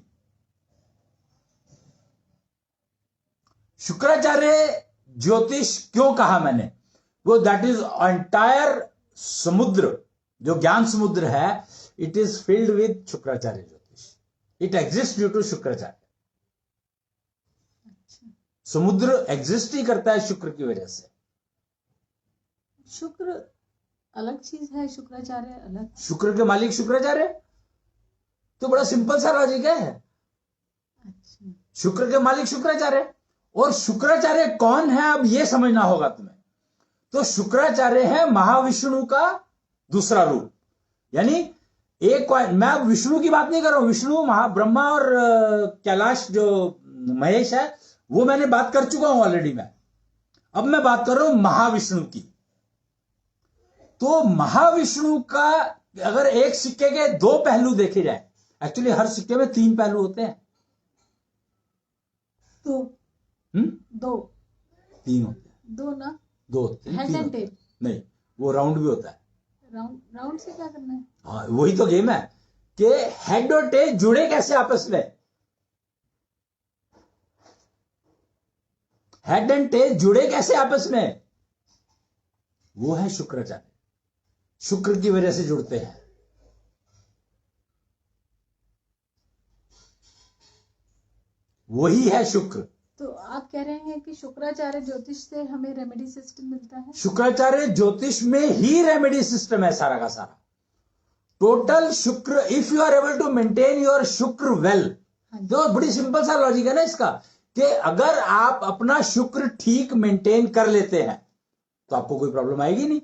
Shukracharya ज्योतिष क्यों कहा मैंने? वो that is entire समुद्र, जो ज्ञान समुद्र है, it is filled with Shukracharya Jyotish. It exist due to Shukracharya. Samudra exist ही करता है शुक्र की वजह से। शुक्र अलग चीज है, शुक्राचार्य अलग। शुक्र के मालिक शुक्राचार्य, तो बड़ा सिंपल सा लॉजिक है। अच्छा। शुक्र के मालिक शुक्राचार्य, और शुक्राचार्य कौन है अब ये समझना होगा तुम्हें। तो शुक्राचार्य है महाविष्णु का दूसरा रूप, यानी एक, मैं विष्णु की बात नहीं कर रहा हूं, विष्णु महाब्रह्मा और कैलाश जो महेश है वो मैंने बात कर चुका हूं ऑलरेडी मैं। अब मैं बात कर रहा हूं महाविष्णु की। तो महाविष्णु का अगर एक सिक्के के दो पहलू देखे जाए, एक्चुअली हर सिक्के में तीन पहलू होते हैं। दो तीन होते हैं। दो ना? दो होते हैं। हेड एंड टेल नहीं, वो राउंड भी होता है। राउंड से क्या करना है? हाँ, वही तो गेम है कि हेड और टेल जुड़े कैसे आपस में। हेड एंड टेल जुड़े कैसे आपस में? वो है शुक्राचार्य, शुक्र की वजह से जुड़ते हैं। वही है शुक्र। तो आप कह रहे हैं कि शुक्राचार्य ज्योतिष से हमें रेमेडी सिस्टम मिलता है? शुक्राचार्य ज्योतिष में ही रेमेडी सिस्टम है सारा का सारा। Total Shukra, if you are able to maintain your Shukra well, तो बड़ी सिंपल सा लॉजिक है ना इसका, कि अगर आप अपना शुक्र ठीक मेंटेन कर लेते हैं तो आपको कोई प्रॉब्लम आएगी नहीं।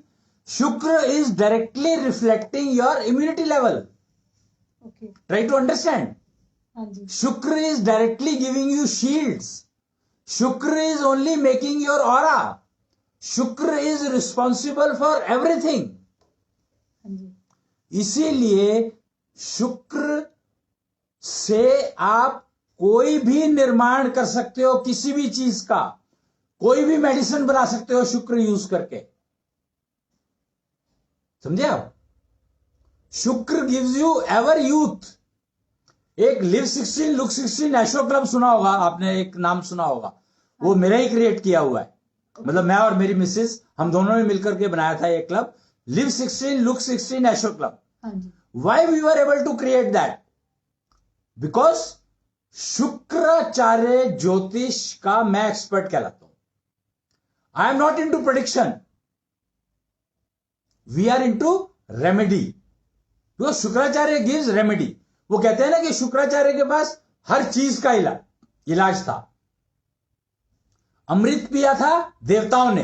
Shukra is directly reflecting your immunity level. Try to understand. Shukra is directly giving you shields. Shukra is only making your aura. Shukra is responsible for everything. इसीलिए शुक्र से आप कोई भी निर्माण कर सकते हो, किसी भी चीज का, कोई भी मेडिसिन बना सकते हो शुक्र यूज करके। समझे आप? शुक्र गिव्स यू एवर यूथ। एक लिव 16 लुक 16 एशो क्लब सुना होगा आपने, एक नाम सुना होगा, वो मेरा ही क्रिएट किया हुआ है। मतलब मैं और मेरी मिसेस, हम दोनों ने मिलकर के बनाया था ये क्लब, लिव 16 लुक 16 एशो club. Why we were able to create that? Because Shukracharya Jyotish का मैं एक्सपर्ट कहलाता हूं। I am not into prediction, we are into remedy. Because Shukracharya gives remedy. वो कहते हैं ना कि शुक्राचार्य के पास हर चीज का इलाज था। अमृत पिया था देवताओं ने,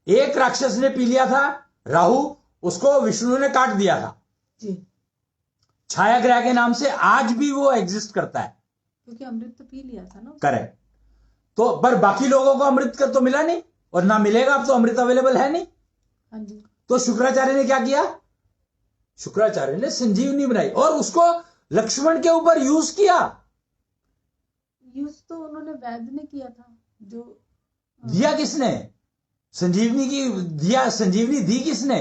एक राक्षस ने पी लिया था, राहु, उसको विष्णु ने काट दिया था जी। छाया ग्रह के नाम से आज भी वो एग्जिस्ट करता है, क्योंकि अमृत तो पी लिया था ना। करेक्ट। तो पर बाकी लोगों को अमृत कर तो मिला नहीं, और ना मिलेगा, अब तो अमृत अवेलेबल है नहीं। हाँ जी। तो शुक्राचार्य ने क्या किया? शुक्राचार्य ने संजीवनी बनाई और उसको लक्ष्मण के ऊपर यूज किया। यूज तो उन्होंने वैद्य ने किया था। जो दिया किसने? संजीवनी की दिया, संजीवनी दी किसने?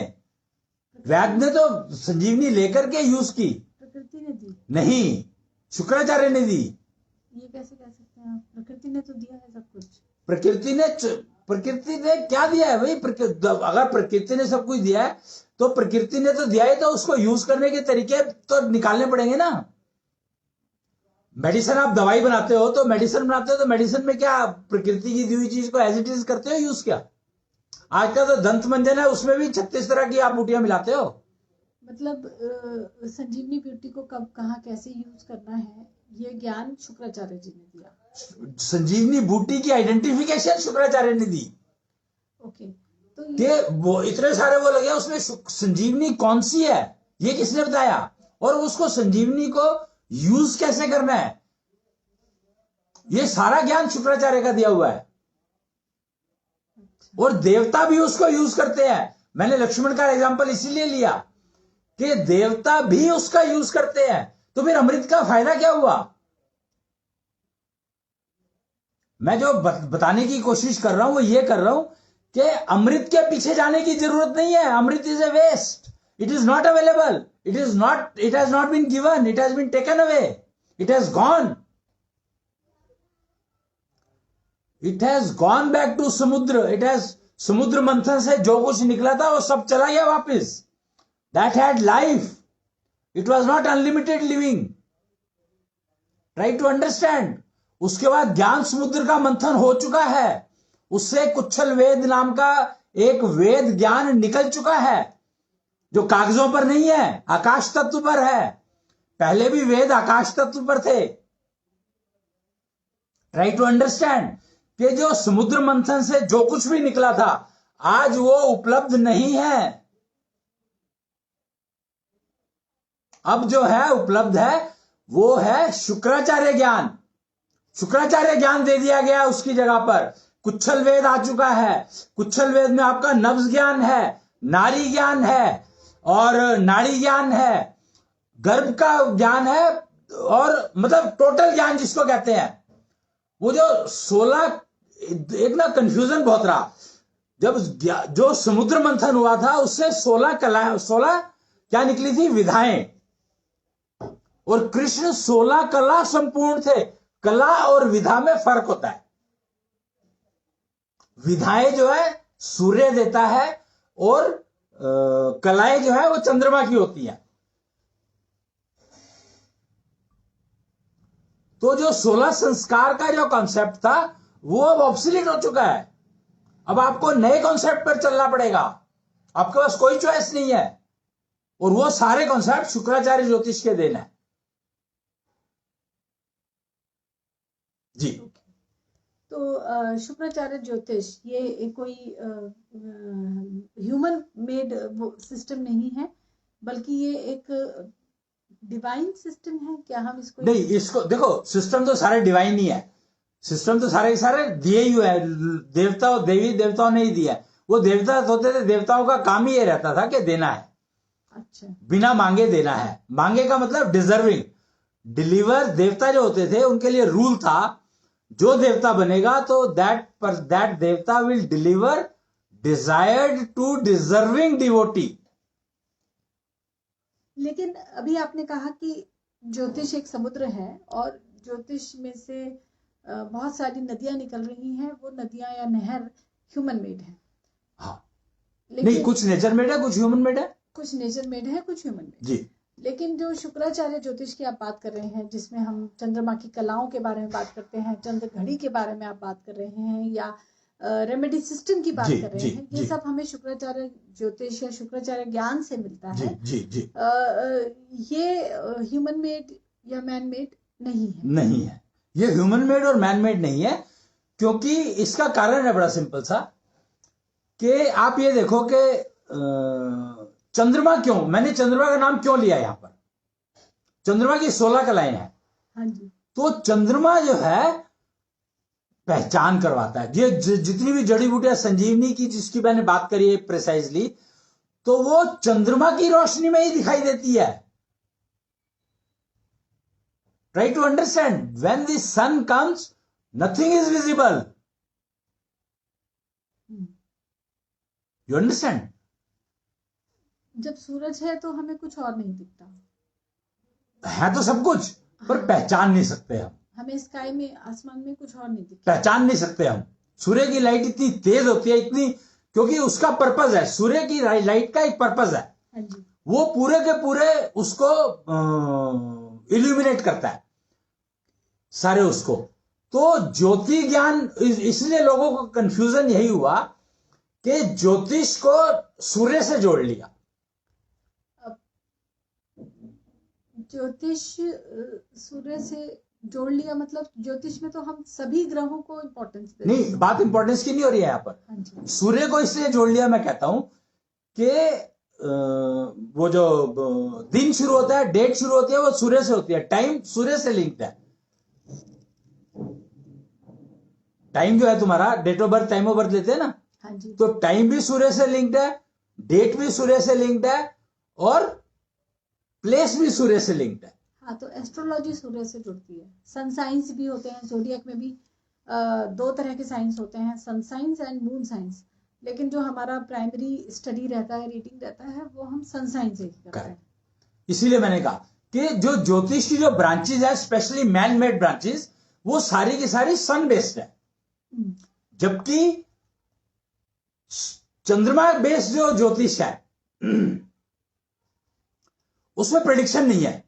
वैद्य ने तो संजीवनी लेकर के यूज की। प्रकृति ने दी नहीं, शुक्राचार्य ने दी। ये कैसे कह सकते हैं आप? प्रकृति ने तो दिया है सब कुछ। प्रकृति ने क्या दिया है भाई? अगर प्रकृति ने सब कुछ दिया है तो प्रकृति ने तो दिया है, तो उसको यूज करने के तरीके तो निकालने पड़ेंगे ना। मेडिसिन, आप दवाई बनाते हो तो मेडिसिन बनाते हो तो मेडिसिन में क्या प्रकृति की दी हुई चीज को एज इट इज करते हो यूज? क्या आज का तो दंत मंजन है, उसमें भी 36 तरह की आप बूटियां मिलाते हो। मतलब संजीवनी ब्यूटी को कब, कहाँ, कैसे यूज करना है, ये ज्ञान शुक्राचार्य जी ने दिया। संजीवनी बूटी की आइडेंटिफिकेशन शुक्राचार्य ने दी। ओके। तो ये वो इतने सारे वो लगे, उसमें संजीवनी कौन सी है ये किसने बताया, और उसको संजीवनी को यूज कैसे करना है, ये सारा ज्ञान शुक्राचार्य का दिया हुआ है। और देवता भी उसको यूज करते हैं। मैंने लक्ष्मण का एग्जांपल इसीलिए लिया कि देवता भी उसका यूज करते हैं। तो फिर अमृत का फायदा क्या हुआ? मैं जो बताने की कोशिश कर रहा हूं वो ये कर रहा हूं कि अमृत के पीछे जाने की जरूरत नहीं है। Amrit is a waste, it is not available, it has not been given, it has been taken away, it has gone, it has gone back to Samudra. It has, Samudra Manthan से जो कुछ निकला था वो सब चला गया वापिस। That had life, it was not unlimited living. Try to understand. उसके बाद ज्ञान समुद्र का मंथन हो चुका है, उससे कुच्छल वेद नाम का एक वेद ज्ञान निकल चुका है, जो कागजों पर नहीं है, आकाश तत्व पर है। पहले भी वेद आकाश तत्व पर थे। ट्राई टू अंडरस्टैंड कि जो समुद्र मंथन से जो कुछ भी निकला था आज वो उपलब्ध नहीं है। अब जो है उपलब्ध है वो है शुक्राचार्य ज्ञान। शुक्राचार्य ज्ञान दे दिया गया, उसकी जगह पर कुच्छल वेद आ चुका है। कुच्छल वेद में आपका नब्ज ज्ञान है, नारी ज्ञान है, और नाड़ी ज्ञान है, गर्भ का ज्ञान है, और मतलब टोटल ज्ञान जिसको कहते हैं। वो जो 16, एक ना कंफ्यूजन बहुत रहा जब जो समुद्र मंथन हुआ था, उससे 16 क्या निकली थी? विधाएं। और कृष्ण 16 कला संपूर्ण थे। कला और विधा में फर्क होता है। विधाएं जो है सूर्य देता है, और कलाएं जो है वो चंद्रमा की होती हैं। तो जो 16 संस्कार का जो कॉन्सेप्ट था वो अब ऑब्सोलीट हो चुका है। अब आपको नए कॉन्सेप्ट पर चलना पड़ेगा, आपके पास कोई चॉइस नहीं है। और वो सारे कॉन्सेप्ट शुक्राचार्य ज्योतिष के देन है। जी। तो शुक्राचार्य ज्योतिष ये कोई ह्यूमन मेड सिस्टम नहीं है, बल्कि ये एक डिवाइन सिस्टम है। क्या हम इसको नहीं, इसको देखो, सिस्टम तो सारे डिवाइन ही है। सिस्टम तो सारे सारे दिए ही हुए है। देवता देवी देवताओं ने ही दिया है। वो देवता होते थे, देवताओं का काम ही ये रहता था कि देना है। अच्छा। बिना मांगे देना है। मांगे का मतलब डिजर्विंग। डिलीवर देवता जो होते थे उनके लिए रूल था, जो देवता बनेगा तो दैट देवता will deliver desired to deserving devotee. लेकिन अभी आपने कहा कि ज्योतिष एक समुद्र है और ज्योतिष में से बहुत सारी नदियां निकल रही हैं। वो नदियां या नहर ह्यूमन मेड है। हाँ, नहीं, कुछ नेचर मेड है, कुछ ह्यूमन मेड है। कुछ नेचर मेड है, कुछ ह्यूमन मेड जी। लेकिन जो शुक्राचार्य ज्योतिष की आप बात कर रहे हैं, जिसमें हम चंद्रमा की कलाओं के बारे में बात करते हैं, चंद्र घड़ी के बारे में आप बात कर रहे हैं, या रेमेडी सिस्टम की बात कर रहे हैं, ये सब हमें शुक्राचार्य ज्योतिष या शुक्राचार्य ज्ञान से मिलता है। जी। ये ह्यूमन मेड या मैन मेड नहीं है। नहीं है, ये ह्यूमन मेड और मैन मेड नहीं है। क्योंकि इसका कारण है बड़ा सिंपल सा, कि आप ये देखो कि चंद्रमा क्यों, मैंने चंद्रमा का नाम क्यों लिया यहां पर। चंद्रमा की 16 कलाएं हैं। हाँ जी। तो चंद्रमा जो है पहचान करवाता है। ये जितनी भी जड़ी बूटियां संजीवनी की जिसकी मैंने बात करी है प्रिसाइजली, तो वो चंद्रमा की रोशनी में ही दिखाई देती है। Try to understand, when the sun comes nothing is visible. You understand? जब सूरज है तो हमें कुछ और नहीं दिखता है, तो सब कुछ, पर पहचान नहीं सकते हम। हमें स्काई में, आसमान में कुछ और नहीं दिखता, पहचान नहीं सकते हम। सूर्य की लाइट इतनी तेज होती है, इतनी, क्योंकि उसका पर्पज है, सूर्य की लाइट का एक पर्पज है। हाँ जी। वो पूरे के पूरे उसको इल्यूमिनेट करता है सारे उसको। तो ज्योति ज्ञान, इसलिए लोगों को कंफ्यूजन यही हुआ कि ज्योतिष को सूर्य से जोड़ लिया। ज्योतिष सूर्य से जोड़ लिया मतलब ज्योतिष में तो हम सभी ग्रहों को इंपॉर्टेंस देते हैं। नहीं, बात इंपॉर्टेंस की नहीं हो रही है यहाँ पर। हाँ, सूर्य को इसलिए जोड़ लिया, मैं कहता हूं कि वो जो दिन शुरू होता है, डेट शुरू होती है, वो सूर्य से होती है। टाइम सूर्य से लिंक्ड है। टाइम जो है तुम्हारा, date of birth, time of birth लेते हैं ना। हाँ जी। तो टाइम भी सूर्य से लिंक्ड है, डेट भी सूर्य से लिंक्ड है, और प्लेस भी सूर्य से लिंक्ड है। हाँ, तो एस्ट्रोलॉजी सूर्य से जुड़ती है। सन साइंस भी होते हैं, जोडियक में भी 2 तरह के साइंस होते हैं, सन साइंस एंड मून साइंस। लेकिन जो हमारा प्राइमरी स्टडी रहता है, रीडिंग रहता है, वो हम सन साइंस से ही करते हैं। इसीलिए मैंने कहा कि जो ज्योतिष की जो ब्रांचेज है, स्पेशली मैन मेड ब्रांचेज, वो सारी की सारी सन बेस्ड है। जबकि चंद्रमा बेस्ड जो ज्योतिष है उसमें प्रेडिक्शन नहीं है,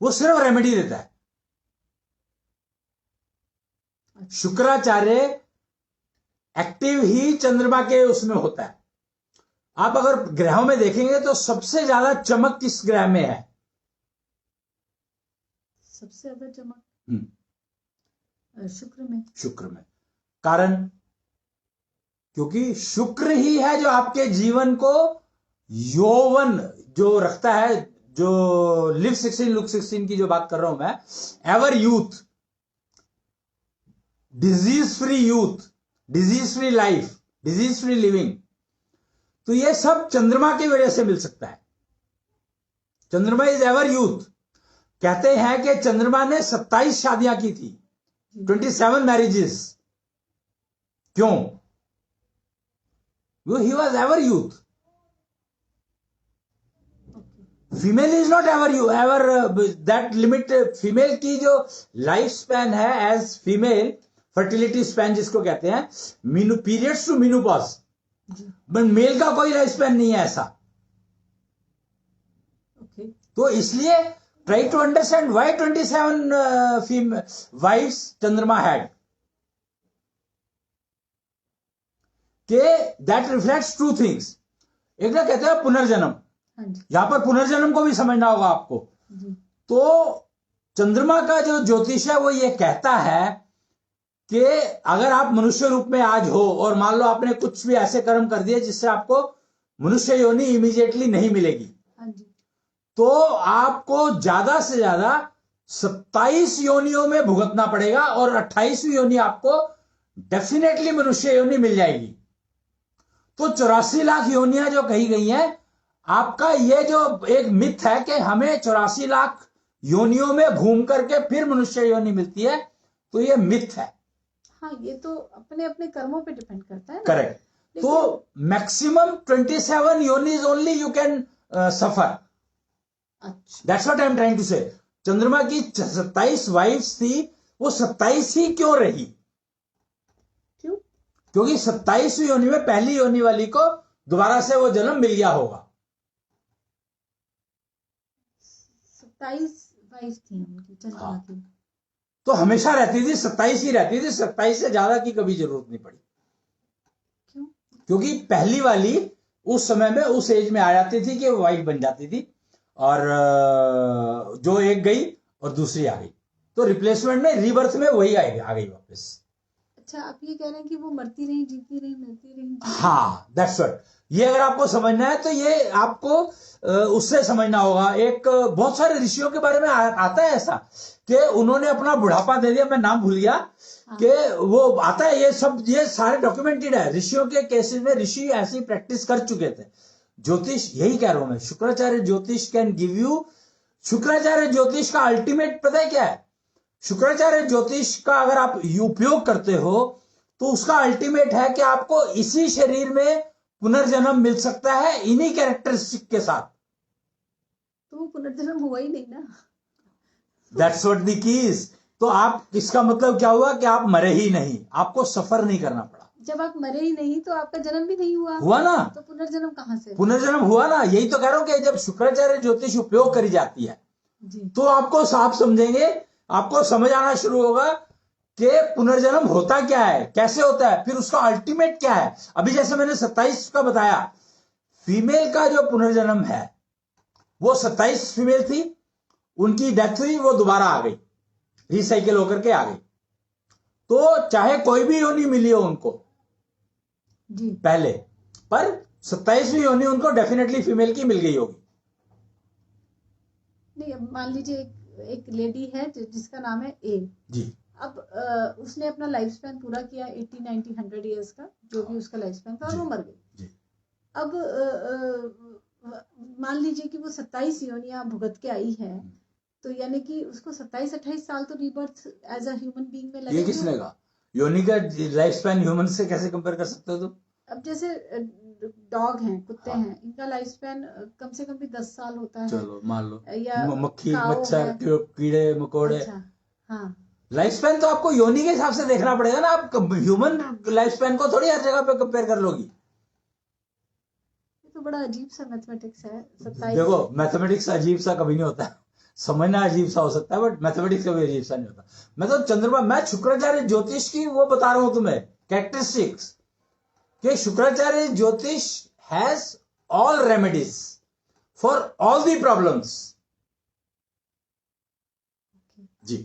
वो सिर्फ रेमेडी देता है। शुक्राचार्य एक्टिव ही चंद्रमा के उसमें होता है। आप अगर ग्रहों में देखेंगे तो सबसे ज्यादा चमक किस ग्रह में है? सबसे ज्यादा चमक शुक्र में। शुक्र में। कारण, क्योंकि शुक्र ही है जो आपके जीवन को यौवन जो रखता है, जो लिव 16 लुक 16 की जो बात कर रहा हूं मैं, ever youth, disease free youth, disease free life, disease free living, तो ये सब चंद्रमा की वजह से मिल सकता है। चंद्रमा इज एवर यूथ। कहते हैं कि चंद्रमा ने 27 शादियां की थी, 27 मैरिजेस। क्यों? वो he was ever youth. Female is not ever you ever that limit. Female की जो लाइफ स्पैन है एज फीमेल, फर्टिलिटी स्पैन जिसको कहते हैं, periods to menopause, but male का कोई लाइफ स्पैन नहीं है ऐसा। ओके। तो इसलिए try to understand why 27 wives Chandrama had, के दैट रिफ्लेक्ट्स टू थिंग्स। एक ना कहते हैं पुनर्जन्म, यहां पर पुनर्जन्म को भी समझना होगा आपको। तो चंद्रमा का जो ज्योतिष है वो ये कहता है कि अगर आप मनुष्य रूप में आज हो और मान लो आपने कुछ भी ऐसे कर्म कर दिए जिससे आपको मनुष्य योनि इमीडिएटली नहीं मिलेगी, तो आपको ज्यादा से ज्यादा 27 योनियों में भुगतना पड़ेगा और 28वीं योनि आपको डेफिनेटली मनुष्य योनि मिल जाएगी। तो 84 लाख योनियां जो कही गई हैं, आपका ये जो एक मिथ है कि हमें 84 लाख योनियों में घूम करके फिर मनुष्य योनि मिलती है, तो ये मिथ है। हाँ, ये तो अपने अपने कर्मों पे डिपेंड करता है। करेक्ट। तो मैक्सिमम 27 योनिज ओनली यू कैन सफर। अच्छा, that's what I am trying to say. चंद्रमा की 27 वाइफ्स थी, वो 27 ही क्यों रही? क्यों? क्योंकि 27वीं योनि में पहली योनि वाली को दोबारा से वो जन्म मिल गया होगा। 27 वाइफ थी उनकी चंद्रमा की। तो हमेशा रहती थी 27 ही रहती थी, 27 से ज्यादा की कभी जरूरत नहीं पड़ी। क्यों? क्योंकि पहली वाली उस समय में उस एज में आ जाती थी कि वो वाइफ बन जाती थी, और जो एक गई और दूसरी आ गई, तो रिप्लेसमेंट में रीबर्थ में वही आ गई वापस। अच्छा, आप ये कह रहे हैं कि वो मरती रही, जीती रही, मिलती रही। हाँ, दैट्स व्हाट। ये अगर आपको समझना है तो ये आपको उससे समझना होगा। एक बहुत सारे ऋषियों के बारे में आता है ऐसा कि उन्होंने अपना बुढ़ापा दे दिया, मैं नाम भूल गया। हाँ। कि वो आता है, ये सब ये सारे डॉक्यूमेंटेड है। ऋषियों के केसेस में ऋषि ऐसी प्रैक्टिस कर चुके थे। ज्योतिष, यही कह रहा हूं मैं, शुक्राचार्य ज्योतिष can give you. Shukracharya Jyotish का अल्टीमेट पता है क्या है? शुक्राचार्य ज्योतिष का अगर आप उपयोग करते हो तो उसका अल्टीमेट है कि आपको इसी शरीर में पुनर्जन्म मिल सकता है, इन्हीं कैरेक्टरिस्टिक के साथ। तो वो पुनर्जन्म हुआ ही नहीं ना। That's what the keys. तो आप, इसका मतलब क्या हुआ कि आप मरे ही नहीं, आपको सफर नहीं करना पड़ा। जब आप मरे ही नहीं तो आपका जन्म भी नहीं हुआ ना। तो पुनर्जन्म कहां से? पुनर्जन्म हुआ ना, यही तो कह रहा हूं कि जब शुक्राचार्य ज्योतिष उपयोग करी जाती है जी, तो आपको साफ समझेंगे, आपको समझ आना शुरू होगा कि पुनर्जन्म होता क्या है, कैसे होता है, फिर उसका अल्टीमेट क्या है। अभी जैसे मैंने 27 का बताया, फीमेल का जो पुनर्जन्म है वो 27 फीमेल थी, उनकी डेथ हुई, वो दोबारा आ गई, रिसाइकिल होकर के आ गई। तो चाहे कोई भी योनि मिली हो उनको जी पहले, पर 27वीं योनि उनको डेफिनेटली फीमेल की मिल गई होगी। नहीं, अब मान लीजिए एक लेडी है जिसका नाम है ए जी। अब उसने अपना लाइफ स्पैन पूरा किया 80, 90, 100 ईयर्स का, जो भी उसका लाइफ स्पैन था, और वो मर गई। अब मान लीजिए कि वो 27 योनियां भुगत के आई है, तो यानी कि उसको 27-28 साल तो rebirth as a human being में लगेगा। ये किसने कहा? योनि का लाइफ स्पैन ह्यूमन से कैसे कंपेयर कर सकते हो तुम? अब जैसे डॉग हैं, कुत्ते हैं, इनका लाइफ स्पैन कम से कम भी 10 साल होता है। चलो मान लो, या मक्खी, मच्छर, कीड़े मकोड़े। अच्छा, हाँ। लाइफ स्पैन तो आपको योनि के हिसाब से देखना पड़ेगा ना, आप ह्यूमन लाइफ स्पैन को थोड़ी हर जगह पे कंपेयर कर लोगी। तो बड़ा अजीब सा मैथमेटिक्स है। 27 देखो, मैथमेटिक्स अजीब सा कभी नहीं होता, समझना अजीब सा हो सकता है, बट मैथमेटिक्स कभी अजीब सा नहीं होता। मैं तो चंद्रमा, मैं शुक्राचार्य ज्योतिष की वो बता रहा हूं तुम्हें कैरेक्टरिस्टिक्स, कि Shukracharya Jyotish has all remedies for all the problems ji.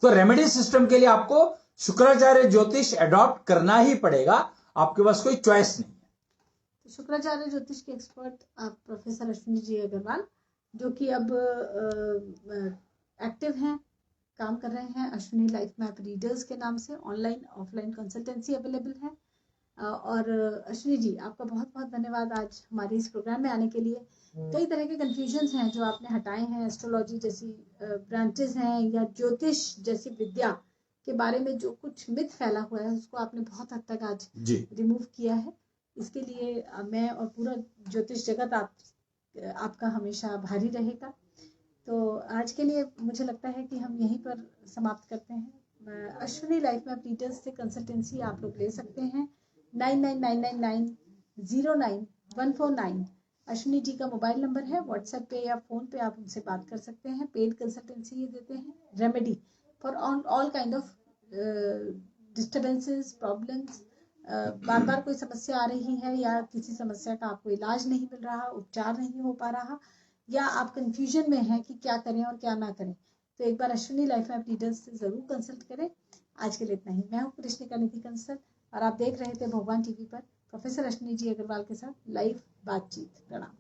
तो रेमेडी सिस्टम के लिए आपको शुक्राचार्य ज्योतिष अडॉप्ट करना ही पड़ेगा, आपके पास कोई चॉइस नहीं है। तो शुक्राचार्य ज्योतिष के एक्सपर्ट आप प्रोफेसर अश्विनी जी अग्रवाल, जो कि अब एक्टिव हैं, काम कर रहे हैं अश्विनी लाइफ मैप रीडर्स के नाम से। ऑनलाइन ऑफलाइन कंसल्टेंसी अवेलेबल है। और अश्विनी जी, आपका बहुत बहुत धन्यवाद आज हमारे इस प्रोग्राम में आने के लिए। कई तरह के कंफ्यूजन्स हैं जो आपने हटाए हैं, एस्ट्रोलॉजी जैसी ब्रांचेस हैं या ज्योतिष जैसी विद्या के बारे में जो कुछ मिथ फैला हुआ है, उसको आपने बहुत हद तक आज रिमूव किया है। इसके लिए मैं और पूरा ज्योतिष जगत आपका हमेशा आभारी रहेगा। तो आज के लिए मुझे लगता है कि हम यहीं पर समाप्त करते हैं। अश्विनी लाइफ मैप रीडर्स से कंसल्टेंसी आप लोग ले सकते हैं। 999999 09-149। अश्विनी जी का मोबाइल नंबर है। व्हाट्सएप पे या फोन पे आप उनसे बात कर सकते हैं। पेड कंसल्टेंसी ये देते हैं, remedy for all kind of disturbances, problems. बार बार कोई समस्या आ रही है या किसी समस्या का आपको इलाज नहीं मिल रहा, उपचार नहीं हो पा रहा, या आप कंफ्यूजन में हैं कि क्या करें और क्या ना करें, तो एक बार अश्विनी लाइफ ऐप लीडर्स से जरूर कंसल्ट करें। आज के लिए इतना ही। मैं हूँ कृष्णिका निधि कंसल और आप देख रहे थे भगवान टीवी पर प्रोफेसर अश्विनी जी अग्रवाल के साथ लाइव बातचीत। प्रणाम।